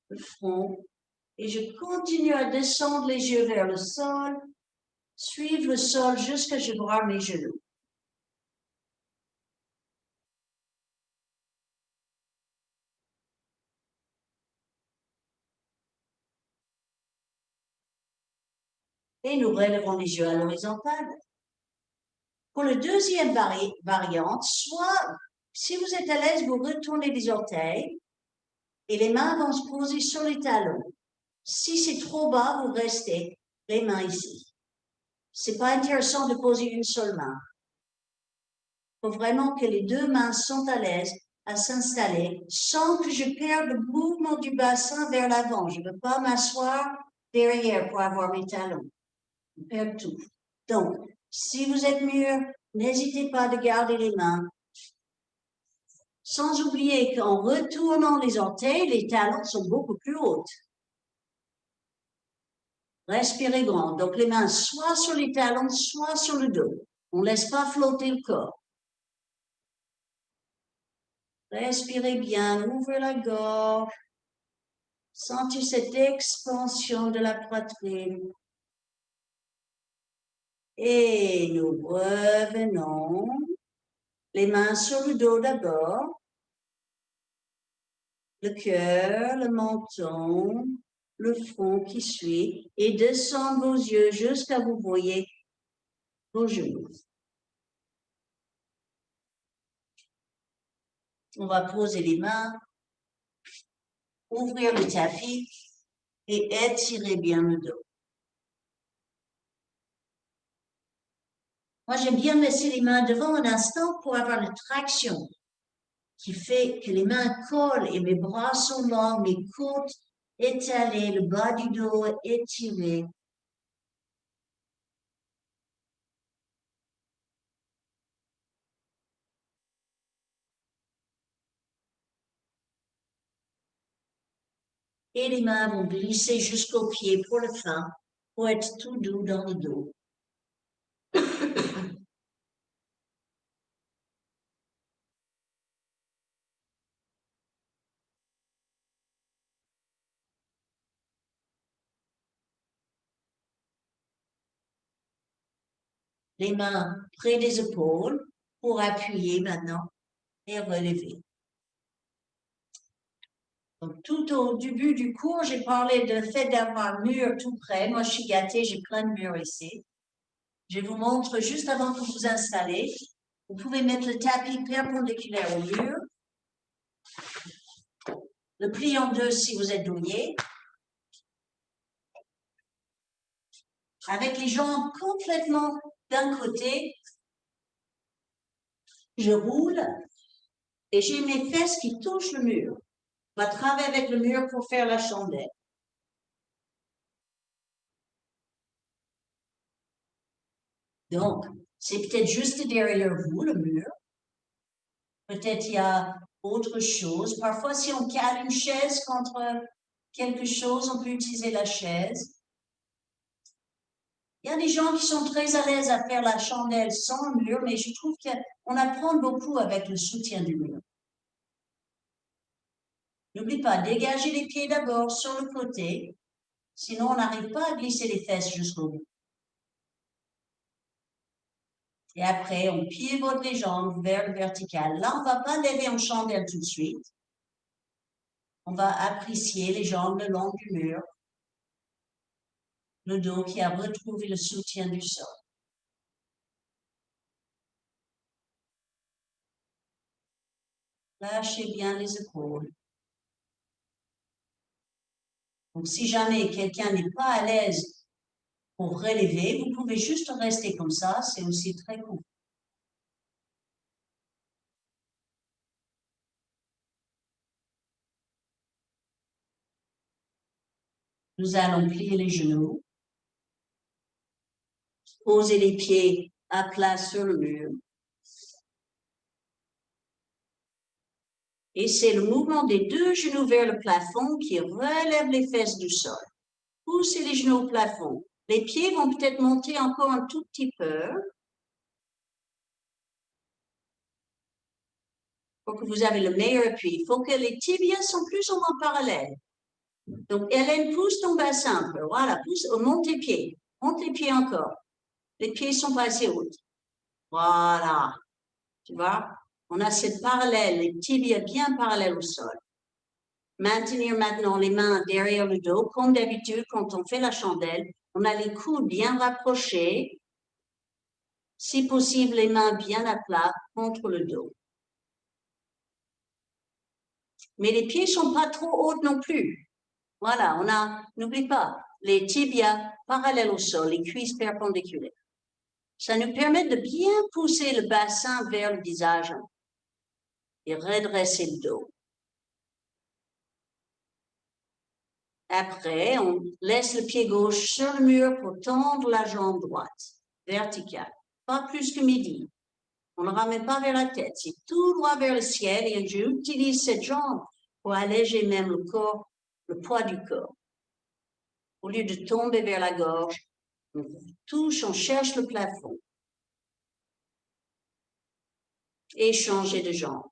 le front. Et je continue à descendre les yeux vers le sol, suivre le sol jusqu'à ce que je vois mes genoux. Et nous relevons les yeux à l'horizontale. Pour la deuxième variante, soit si vous êtes à l'aise, vous retournez les orteils et les mains vont se poser sur les talons. Si c'est trop bas, vous restez les mains ici. C'est pas intéressant de poser une seule main. Il faut vraiment que les deux mains sont à l'aise à s'installer sans que je perde le mouvement du bassin vers l'avant. Je ne veux pas m'asseoir derrière pour avoir mes talons. Je perds tout. Donc, si vous êtes mûr, n'hésitez pas de garder les mains. Sans oublier qu'en retournant les orteils, les talons sont beaucoup plus hauts. Respirez grand. Donc, les mains soit sur les talons, soit sur le dos. On ne laisse pas flotter le corps. Respirez bien, ouvrez la gorge. Sentez cette expansion de la poitrine. Et nous revenons. Les mains sur le dos d'abord. Le cœur, le menton, le front qui suit. Et descendre vos yeux jusqu'à vous voyez vos genoux. On va poser les mains, ouvrir le tapis et étirer bien le dos. Moi, j'aime bien laisser les mains devant un instant pour avoir la traction qui fait que les mains collent et mes bras sont longs, mes côtes étalées, le bas du dos étiré. Et les mains vont glisser jusqu'aux pieds pour le fin, pour être tout doux dans le dos. Les mains près des épaules pour appuyer maintenant et relever. Donc, tout au début du cours, j'ai parlé de fait d'avoir un mur tout près. Moi, je suis gâtée, j'ai plein de murs ici. Je vous montre juste avant que vous vous installez. Vous pouvez mettre le tapis perpendiculaire au mur. Le pli en deux si vous êtes douillet. Avec les jambes complètement d'un côté, je roule et j'ai mes fesses qui touchent le mur. On va travailler avec le mur pour faire la chandelle. Donc, c'est peut-être juste derrière vous, le mur. Peut-être il y a autre chose. Parfois, si on cale une chaise contre quelque chose, on peut utiliser la chaise. Il y a des gens qui sont très à l'aise à faire la chandelle sans le mur, mais je trouve qu'on apprend beaucoup avec le soutien du mur. N'oublie pas, dégagez les pieds d'abord sur le côté, sinon on n'arrive pas à glisser les fesses jusqu'au bout. Et après, on pivote les jambes vers le vertical. Là, on ne va pas lever en chandelle tout de suite. On va apprécier les jambes le long du mur. Le dos qui a retrouvé le soutien du sol. Lâchez bien les épaules. Donc, si jamais quelqu'un n'est pas à l'aise pour relever, vous pouvez juste rester comme ça, c'est aussi très cool. Nous allons plier les genoux, poser les pieds à plat sur le mur. Et c'est le mouvement des deux genoux vers le plafond qui relève les fesses du sol. Poussez les genoux au plafond. Les pieds vont peut-être monter encore un tout petit peu pour que vous avez le meilleur appui. Il faut que les tibias sont plus ou moins parallèles. Donc, Hélène, pousse ton bassin un peu. Voilà, pousse, monte les pieds. Monte les pieds encore. Les pieds sont pas assez hauts. Voilà. Tu vois? On a cette parallèle, les tibias bien parallèles au sol. Maintenir maintenant les mains derrière le dos. Comme d'habitude, quand on fait la chandelle, on a les coudes bien rapprochés. Si possible, les mains bien à plat contre le dos. Mais les pieds sont pas trop hauts non plus. Voilà, n'oublie pas, les tibias parallèles au sol, les cuisses perpendiculaires. Ça nous permet de bien pousser le bassin vers le visage et redresser le dos. Après, on laisse le pied gauche sur le mur pour tendre la jambe droite, verticale, pas plus que midi. On ne ramène pas vers la tête, c'est tout droit vers le ciel et j'utilise cette jambe pour alléger même le corps, le poids du corps. Pour lieu de tomber vers la gorge, on touche, on cherche le plafond. Et changer de jambe.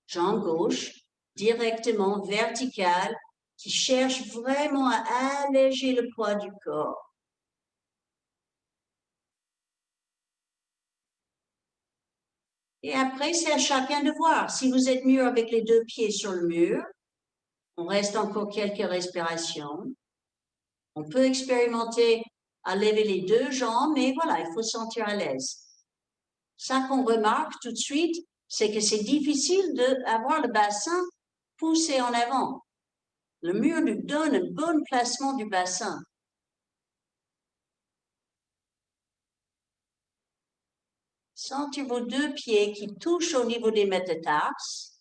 Jambe gauche, directement verticale, qui cherche vraiment à alléger le poids du corps. Et après, c'est à chacun de voir. Si vous êtes mieux avec les deux pieds sur le mur, on reste encore quelques respirations. On peut expérimenter à lever les deux jambes, mais voilà, il faut se sentir à l'aise. Ça qu'on remarque tout de suite, c'est que c'est difficile d'avoir le bassin poussé en avant. Le mur nous donne un bon placement du bassin. Sentez vos deux pieds qui touchent au niveau des métatarses.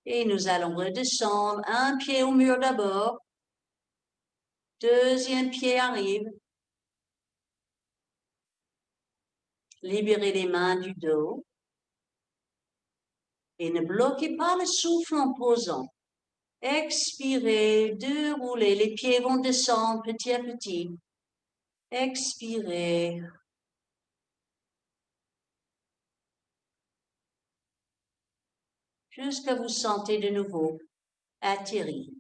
Et nous allons redescendre. Un pied au mur d'abord. Deuxième pied arrive. Libérez les mains du dos. Et ne bloquez pas le souffle en posant. Expirez, déroulez. Les pieds vont descendre petit à petit. Expirez. Jusqu'à vous sentez de nouveau atterri.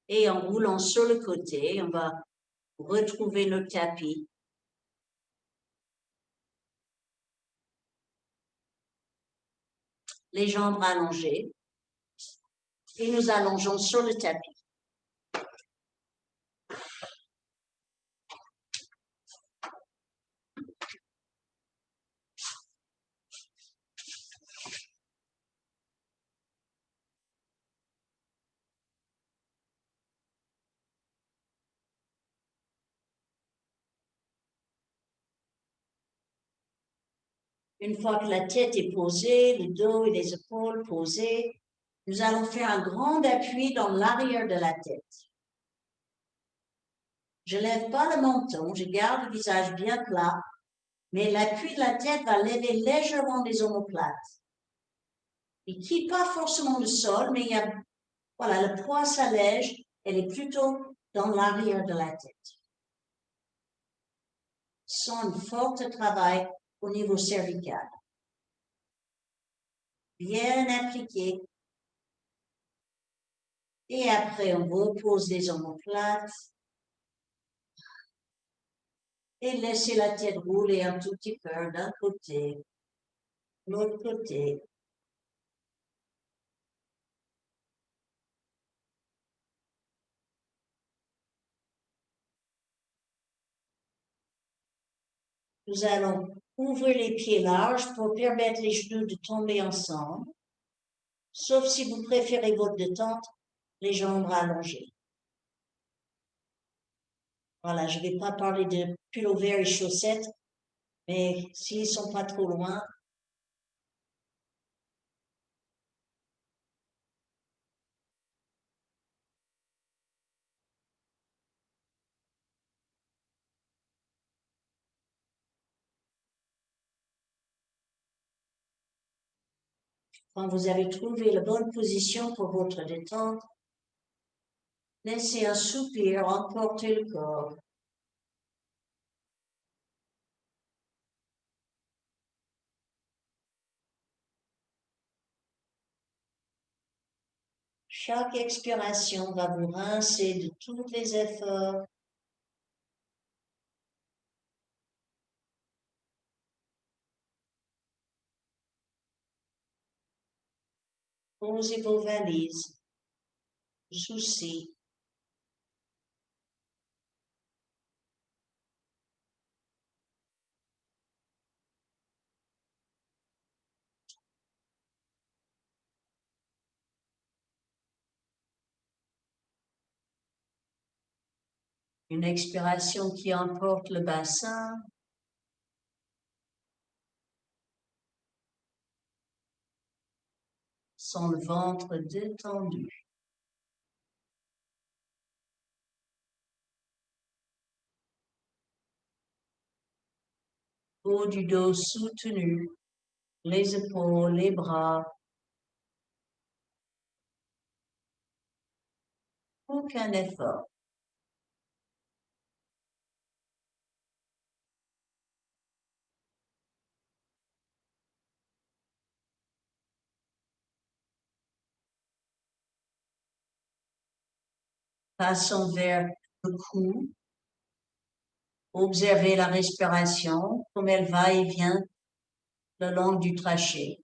Et en roulant sur le côté, on va retrouver notre tapis. Les jambes allongées. Et nous allongeons sur le tapis. Une fois que la tête est posée, le dos et les épaules posés, nous allons faire un grand appui dans l'arrière de la tête. Je ne lève pas le menton, je garde le visage bien plat, mais l'appui de la tête va lever légèrement les omoplates. Il ne quitte pas forcément le sol, mais voilà, le poids s'allège, elle est plutôt dans l'arrière de la tête. Sans un fort travail au niveau cervical. Bien appliqué. Et après, on repose les omoplates. Et laissez la tête rouler un tout petit peu d'un côté, de l'autre côté. Nous allons ouvrir les pieds larges pour permettre les genoux de tomber ensemble, sauf si vous préférez votre détente, les jambes allongées. Voilà, je ne vais pas parler de pullover et chaussettes, mais s'ils ne sont pas trop loin, quand vous avez trouvé la bonne position pour votre détente, laissez un soupir emporter le corps. Chaque expiration va vous rincer de tous les efforts. Posez vos valises, soucis. Une expiration qui emporte le bassin. Sans le ventre détendu. Haut du dos soutenu, les épaules, les bras. Aucun effort. Passons vers le cou. Observez la respiration, comme elle va et vient le long du trachée.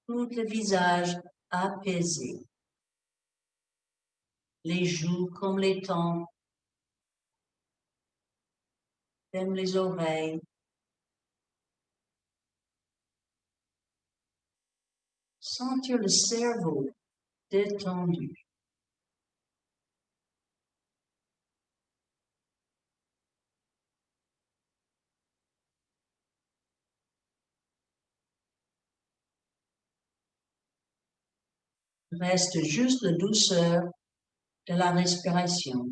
Tout le visage apaisé. Les joues comme les tempes, même les oreilles. Sentir le cerveau détendu. Reste juste la douceur de la respiration.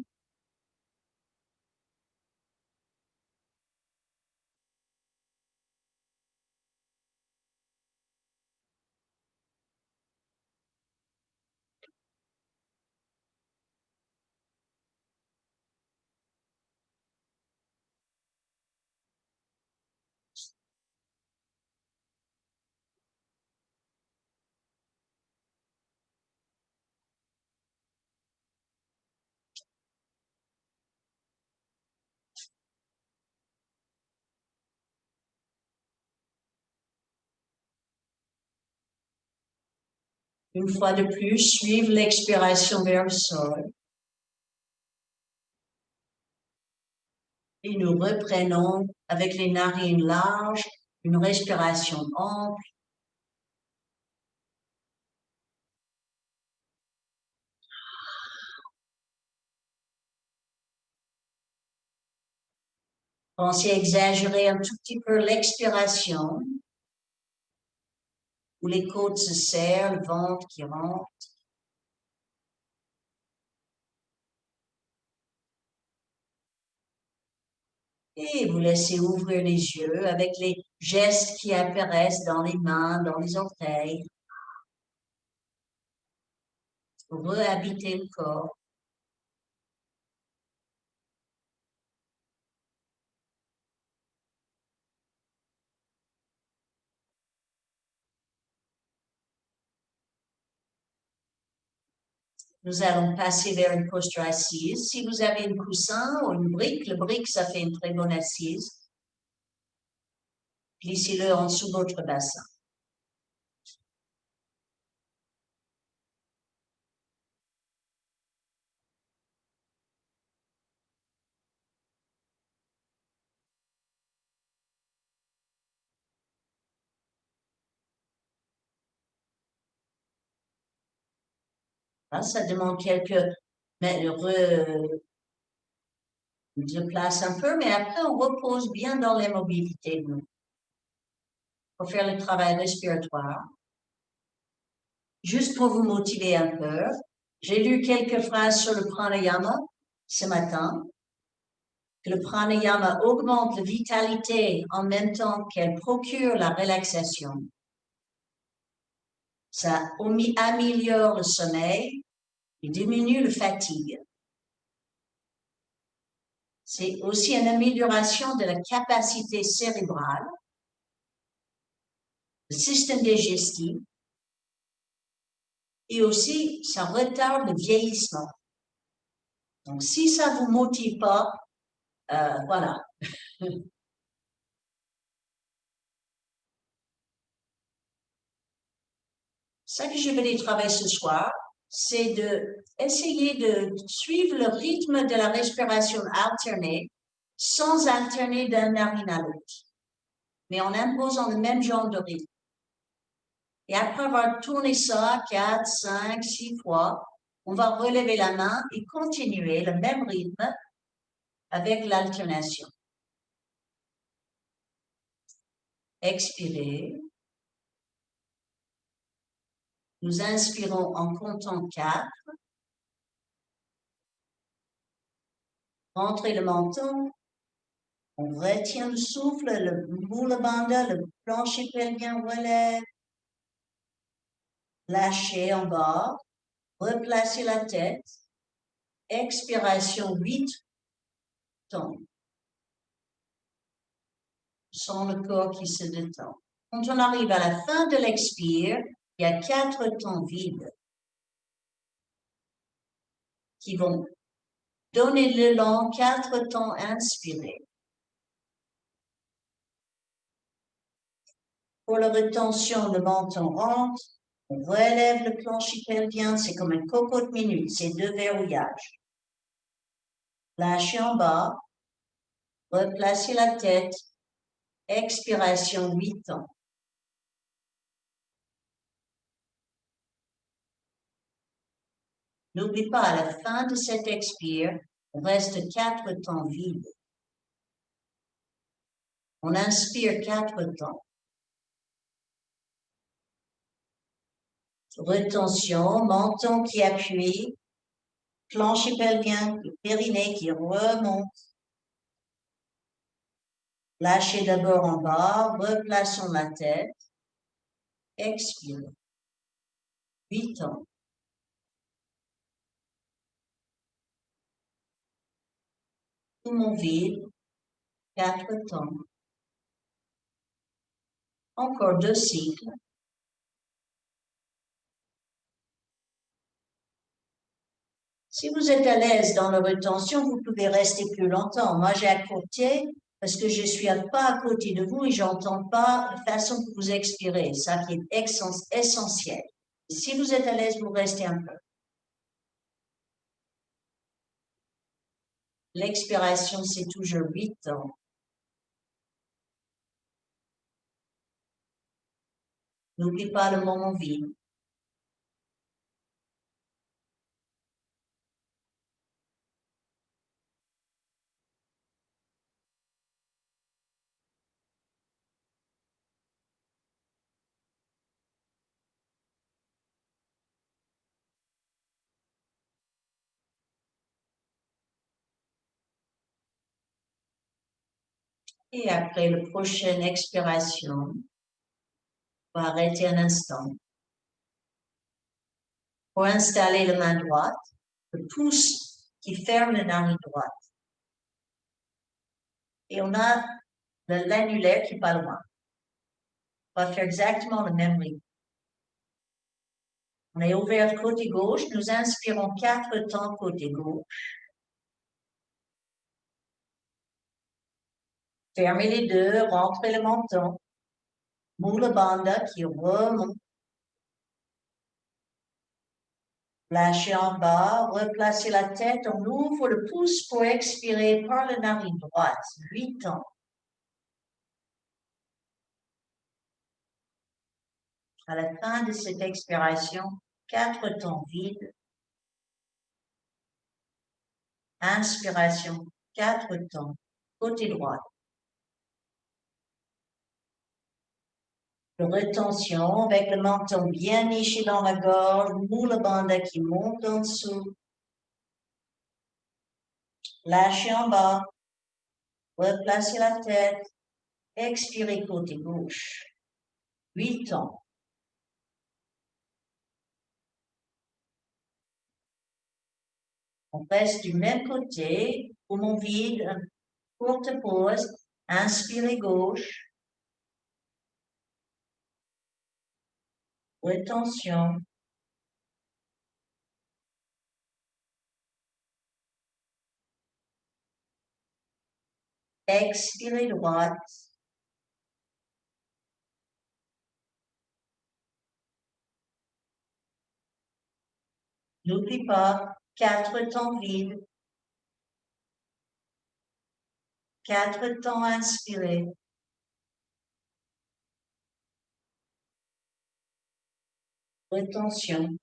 Une fois de plus, suivre l'expiration vers le sol. Et nous reprenons avec les narines larges, une respiration ample. Pensez à exagérer un tout petit peu l'expiration, où les côtes se serrent, le ventre qui rentre. Et vous laissez ouvrir les yeux avec les gestes qui apparaissent dans les mains, dans les orteils. Pour réhabiter le corps. Nous allons passer vers une posture assise. Si vous avez un coussin ou une brique, le brique, ça fait une très bonne assise. Glissez-le en dessous de votre bassin. Là, ça demande quelques je place un peu, mais après, on repose bien dans l'immobilité de nous. Pour faire le travail respiratoire. Juste pour vous motiver un peu, j'ai lu quelques phrases sur le pranayama ce matin. Que le pranayama augmente la vitalité en même temps qu'elle procure la relaxation. Ça améliore le sommeil et diminue la fatigue. C'est aussi une amélioration de la capacité cérébrale, le système digestif, et aussi ça retarde le vieillissement. Donc, si ça vous motive pas, voilà. Ça que je vais travailler ce soir, c'est d'essayer de suivre le rythme de la respiration alternée sans alterner d'un narine à l'autre, mais en imposant le même genre de rythme. Et après avoir tourné ça 4, 5, 6 fois, On va relever la main et continuer le même rythme avec l'alternation. Expirez. Nous inspirons en comptant 4. Rentrez le menton. On retient le souffle, le Mula Bandha, le plancher pelvien relève. Lâchez en bas. Replacez la tête. Expiration 8 temps. Sans le corps qui se détend. Quand on arrive à la fin de l'expire, il y a 4 temps vides qui vont donner l'élan 4 temps inspirés. Pour la rétention, le menton rentre, on relève le plancher pelvien, c'est comme un cocotte minute, c'est 2 verrouillages. Lâchez en bas, replacez la tête, expiration 8 temps. N'oublie pas, à la fin de cet expire, on reste 4 temps vides. On inspire 4 temps. Retention, menton qui appuie, plancher pelvien, périnée qui remonte. Lâchez d'abord en bas, replaçons la tête. Expire. 8 temps. Poumon vide, 4 temps. Encore 2 cycles. Si vous êtes à l'aise dans la rétention, vous pouvez rester plus longtemps. Moi, j'ai accourci parce que je suis pas à côté de vous et j'entends pas la façon que vous expirez. Ça qui est essentiel. Si vous êtes à l'aise, vous restez un peu. L'expiration, c'est toujours 8 temps. N'oublie pas le moment vide. Et après la prochaine expiration, on va arrêter un instant. Pour installer la main droite, le pouce qui ferme la narine droite. Et on a l'annulaire qui est pas loin. On va faire exactement le même rythme. On est ouvert côté gauche, nous inspirons 4 temps côté gauche. Fermez les deux, rentrez le menton. Mula Bandha qui remonte. Lâchez en bas, replacez la tête, on ouvre le pouce pour expirer par la narine droite. 8 temps. À la fin de cette expiration, 4 temps vides. Inspiration, 4 temps. Côté droit. Rétention avec le menton bien niché dans la gorge, Mula Bandha qui monte en dessous. Lâchez en bas. Replacez la tête. Expirez côté gauche. 8 temps. On reste du même côté, poumon vide, courte pause, inspirez gauche, rétention, expirez droite, n'oublie pas, 4 temps vides, 4 temps inspirés, rétention.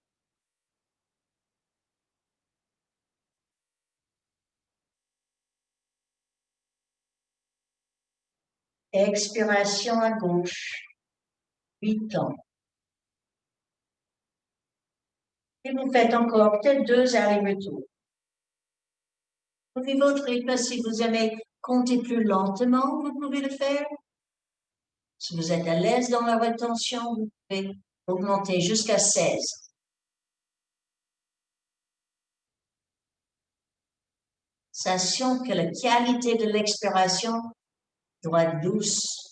Expiration à gauche, 8 temps. Et vous faites encore peut-être 2 allers-retours. Vous vivez votre rythme. Si vous aimez compter plus lentement, vous pouvez le faire. Si vous êtes à l'aise dans la rétention, vous pouvez augmenter jusqu'à 16. Sachant que la qualité de l'expiration doit être douce.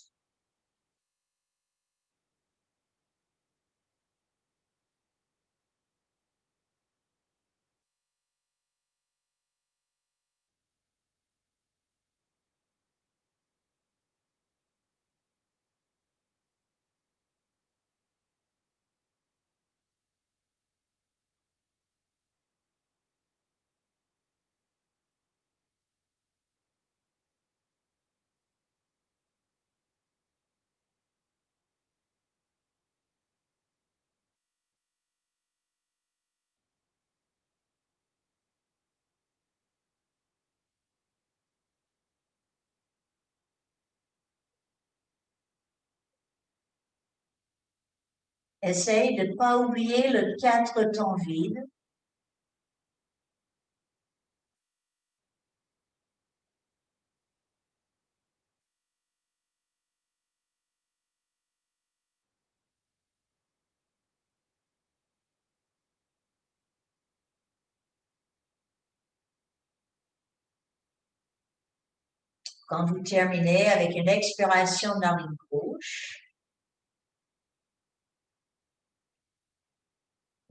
Essaye de ne pas oublier le 4 temps vide. Quand vous terminez avec une expiration narine gauche,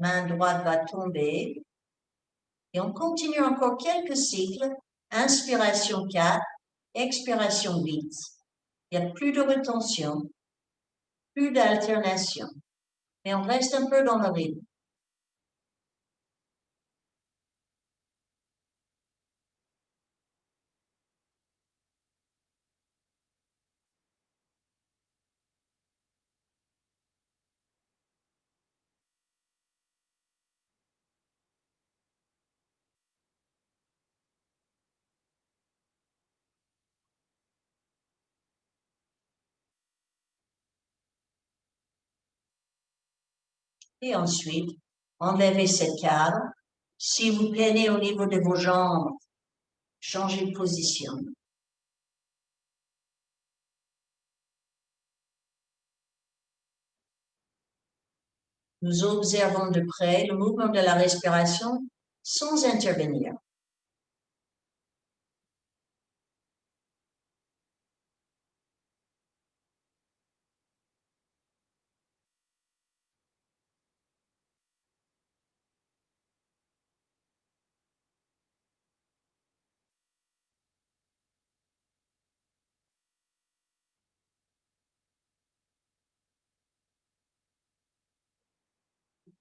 main droite va tomber. Et on continue encore quelques cycles. Inspiration 4, expiration 8. Il n'y a plus de rétention, plus d'alternation. Mais on reste un peu dans le rythme. Et ensuite, enlevez cette cadre. Si vous peinez au niveau de vos jambes, changez de position. Nous observons de près le mouvement de la respiration sans intervenir.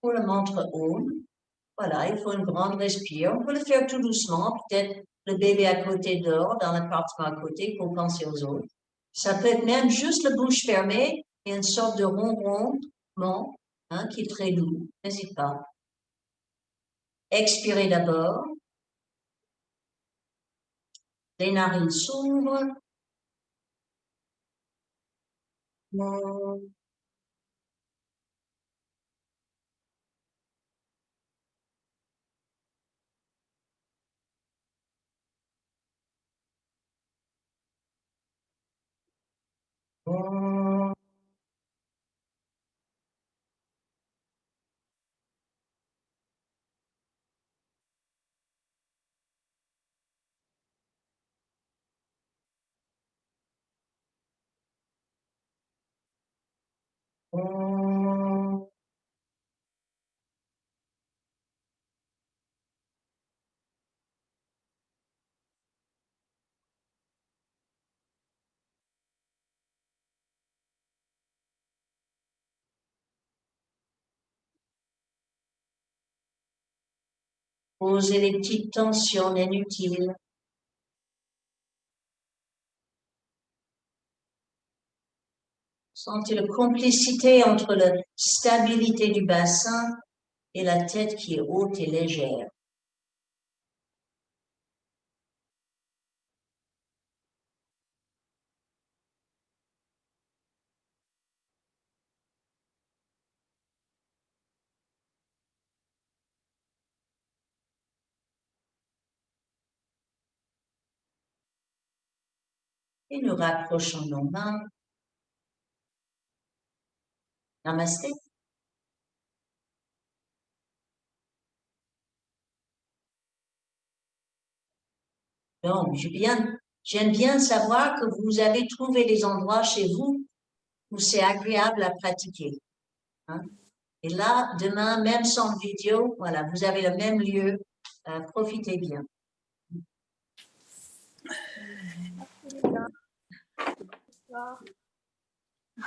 Pour le ventre haut, voilà, il faut une grande respire. On peut le faire tout doucement. Peut-être le bébé à côté dort, dans l'appartement à côté, pour penser aux autres. Ça peut être même juste la bouche fermée et une sorte de ronronnement qui est très doux. N'hésite pas. Expirez d'abord. Les narines s'ouvrent. Posez les petites tensions inutiles. Sentez la complicité entre la stabilité du bassin et la tête qui est haute et légère. Et nous rapprochons nos mains. Namasté. Donc, j'aime bien savoir que vous avez trouvé des endroits chez vous où c'est agréable à pratiquer. Hein? Et là, demain, même sans vidéo, voilà, vous avez le même lieu. Profitez bien. Tu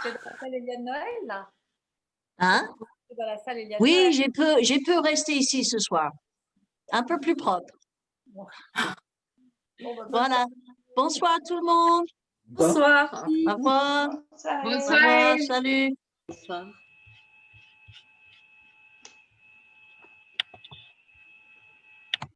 es dans la salle Eliane Noël, là? Hein? Tu es dans la salle Eliane Oui, Noël. je peux rester ici ce soir. Un peu plus propre. Bon. Bon, bah, Voilà. Bonsoir tout le monde. Bonsoir. Au revoir. Bonsoir. Au revoir. Salut. Bonsoir.